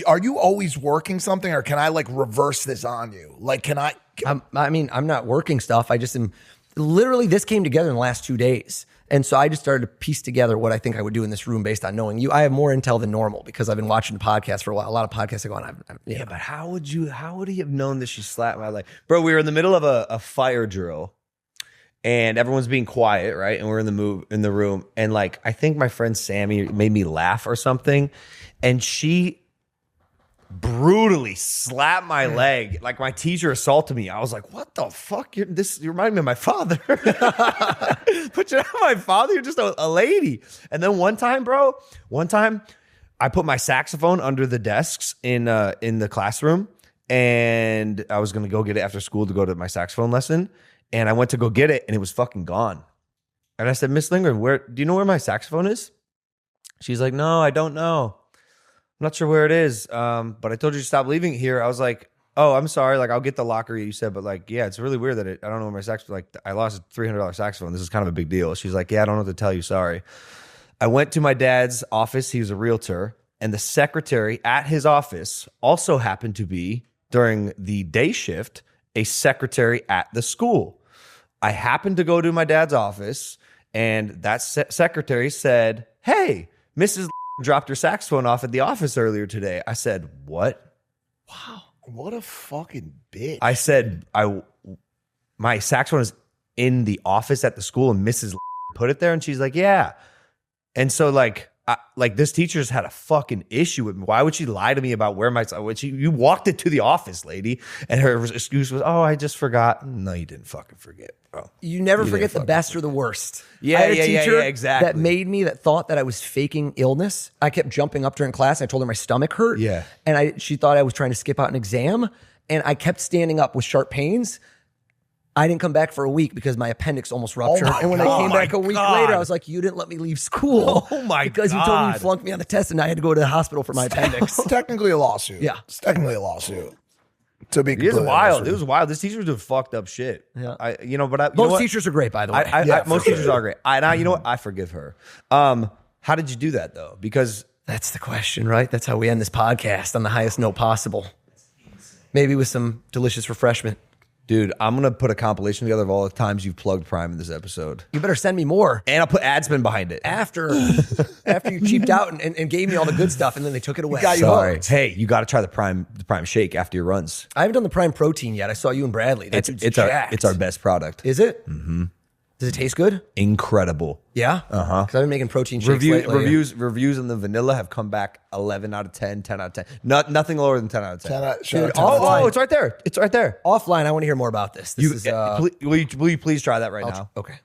Are you always working something, or can I like reverse this on you? Like, can I? I'm not working stuff. I just am. Literally, this came together in the last 2 days. And so I just started to piece together what I think I would do in this room based on knowing you. I have more intel than normal because I've been watching the podcast for a while. A lot of podcasts I go on. Yeah, but how would he have known that she slapped my leg? Bro, we were in the middle of a fire drill and everyone's being quiet, right? And we're in the room. And like, I think my friend Sammy made me laugh or something. And she brutally slapped my leg. Like my teacher assaulted me. I was like, what the fuck? You remind me of my father. But you're not my father. You're just a lady. And then one time I put my saxophone under the desks in the classroom and I was going to go get it after school to go to my saxophone lesson. And I went to go get it and it was fucking gone. And I said, Miss Lindgren, do you know where my saxophone is? She's like, no, I don't know. I'm not sure where it is, but I told you to stop leaving it here. I was like, oh, I'm sorry. Like, I'll get the locker you said, but like, yeah, it's really weird that I don't know where my saxophone, like, I lost a $300 saxophone. This is kind of a big deal. She's like, yeah, I don't know what to tell you. Sorry. I went to my dad's office. He was a realtor, and the secretary at his office also happened to be, during the day shift, a secretary at the school. I happened to go to my dad's office, and that secretary said, hey, Mrs. dropped her saxophone off at the office earlier today. I said, what? Wow, what a fucking bitch. I said, my saxophone is in the office at the school and Mrs. put it there. And she's like, yeah. And so like this teacher just had a fucking issue with me. Why would she lie to me about where you walked it to the office, lady. And her excuse was, oh, I just forgot. No, you didn't fucking forget, bro. You never forget the best or the worst. Yeah, I had a teacher exactly. that thought that I was faking illness. I kept jumping up during class. I told her my stomach hurt. Yeah. And she thought I was trying to skip out an exam. And I kept standing up with sharp pains. I didn't come back for a week because my appendix almost ruptured. And when I came back a week later, I was like, you didn't let me leave school. Oh my because you told me you flunked me on the test and I had to go to the hospital for my appendix. It's technically a lawsuit. Yeah. It's technically a lawsuit. To be It was completely wild. honest It was wild. This teacher was doing fucked up shit. Yeah. Most teachers are great, by the way. Most teachers are great. You know what? I forgive her. How did you do that though? Because that's the question, right? That's how we end this podcast, on the highest note possible. Maybe with some delicious refreshment. dude, I'm going to put a compilation together of all the times you've plugged Prime in this episode. You better send me more. And I'll put ad spend behind it. After you cheaped out and gave me all the good stuff, and then they took it away. Sorry. Hey, you got to try the Prime shake after your runs. I haven't done the Prime Protein yet. I saw you and Bradley. It's our best product. Is it? Mm-hmm. Does it taste good? Incredible. Yeah? Uh-huh. Because I've been making protein shakes lately. Reviews on the vanilla have come back 11 out of 10, 10 out of 10. Nothing lower than 10 out of 10. Dude, Oh, it's right there. It's right there. Offline, I want to hear more about this. Will you please try that right now? Okay.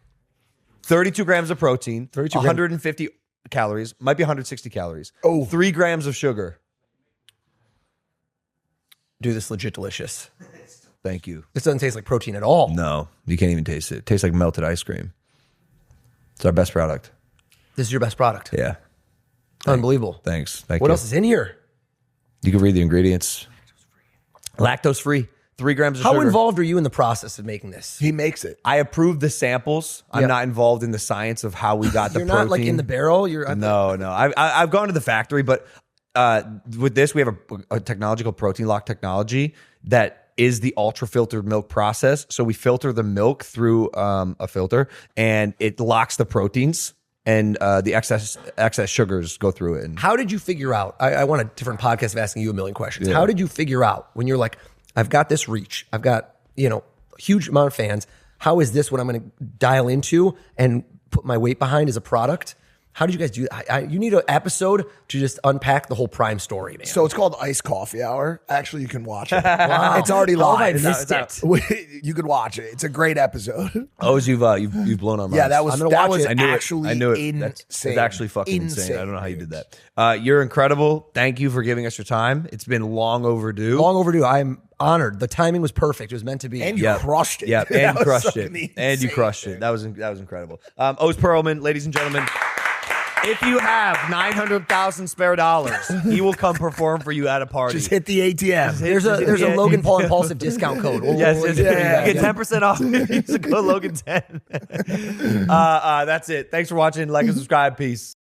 32 grams of protein, 32 150 calories, might be 160 calories. Oh. 3 grams of sugar. Dude, this is legit delicious. Thank you. This doesn't taste like protein at all. No, you can't even taste it. It tastes like melted ice cream. It's our best product. This is your best product. Yeah. Unbelievable. Thanks. Thank you. What else is in here? You can read the ingredients. Lactose free. 3 grams of sugar. How involved are you in the process of making this? He makes it. I approve the samples. I'm Yeah. not involved in the science of how we got the You're protein. not like in the barrel. No. I've gone to the factory, but with this, we have a technology called Protein Lock technology that is the ultra filtered milk process. So we filter the milk through a filter, and it locks the proteins, and the excess sugars go through it. And How did you figure out? I want a different podcast of asking you a million questions. How did you figure out when you're like, I've got this reach, I've got, a huge amount of fans. How is this what I'm going to dial into and put my weight behind as a product? How did you guys do that? You need an episode to just unpack the whole Prime story, man. So it's called Iced Coffee Hour. Actually, you can watch it. Wow. It's already How have I live. missed it? You can watch it. It's a great episode. Oz, you've blown our minds. Yeah, that was I knew actually it. I knew it. insane. It's actually fucking insane. I don't know how you did that. You're incredible. Thank you for giving us your time. It's been long overdue. Long overdue. I'm honored. The timing was perfect. It was meant to be. And you crushed it. Yeah, That and was crushed it. fucking And you insane, crushed it. That was incredible. Oz Pearlman, ladies and gentlemen. If you have $900,000 spare dollars, he will come perform for you at a party. Just hit the ATM. There's a Logan Paul Impulsive discount code. Yes, We'll yes, get yes. you You get 10% off. Use the code Logan10. That's it. Thanks for watching. Like and subscribe. Peace.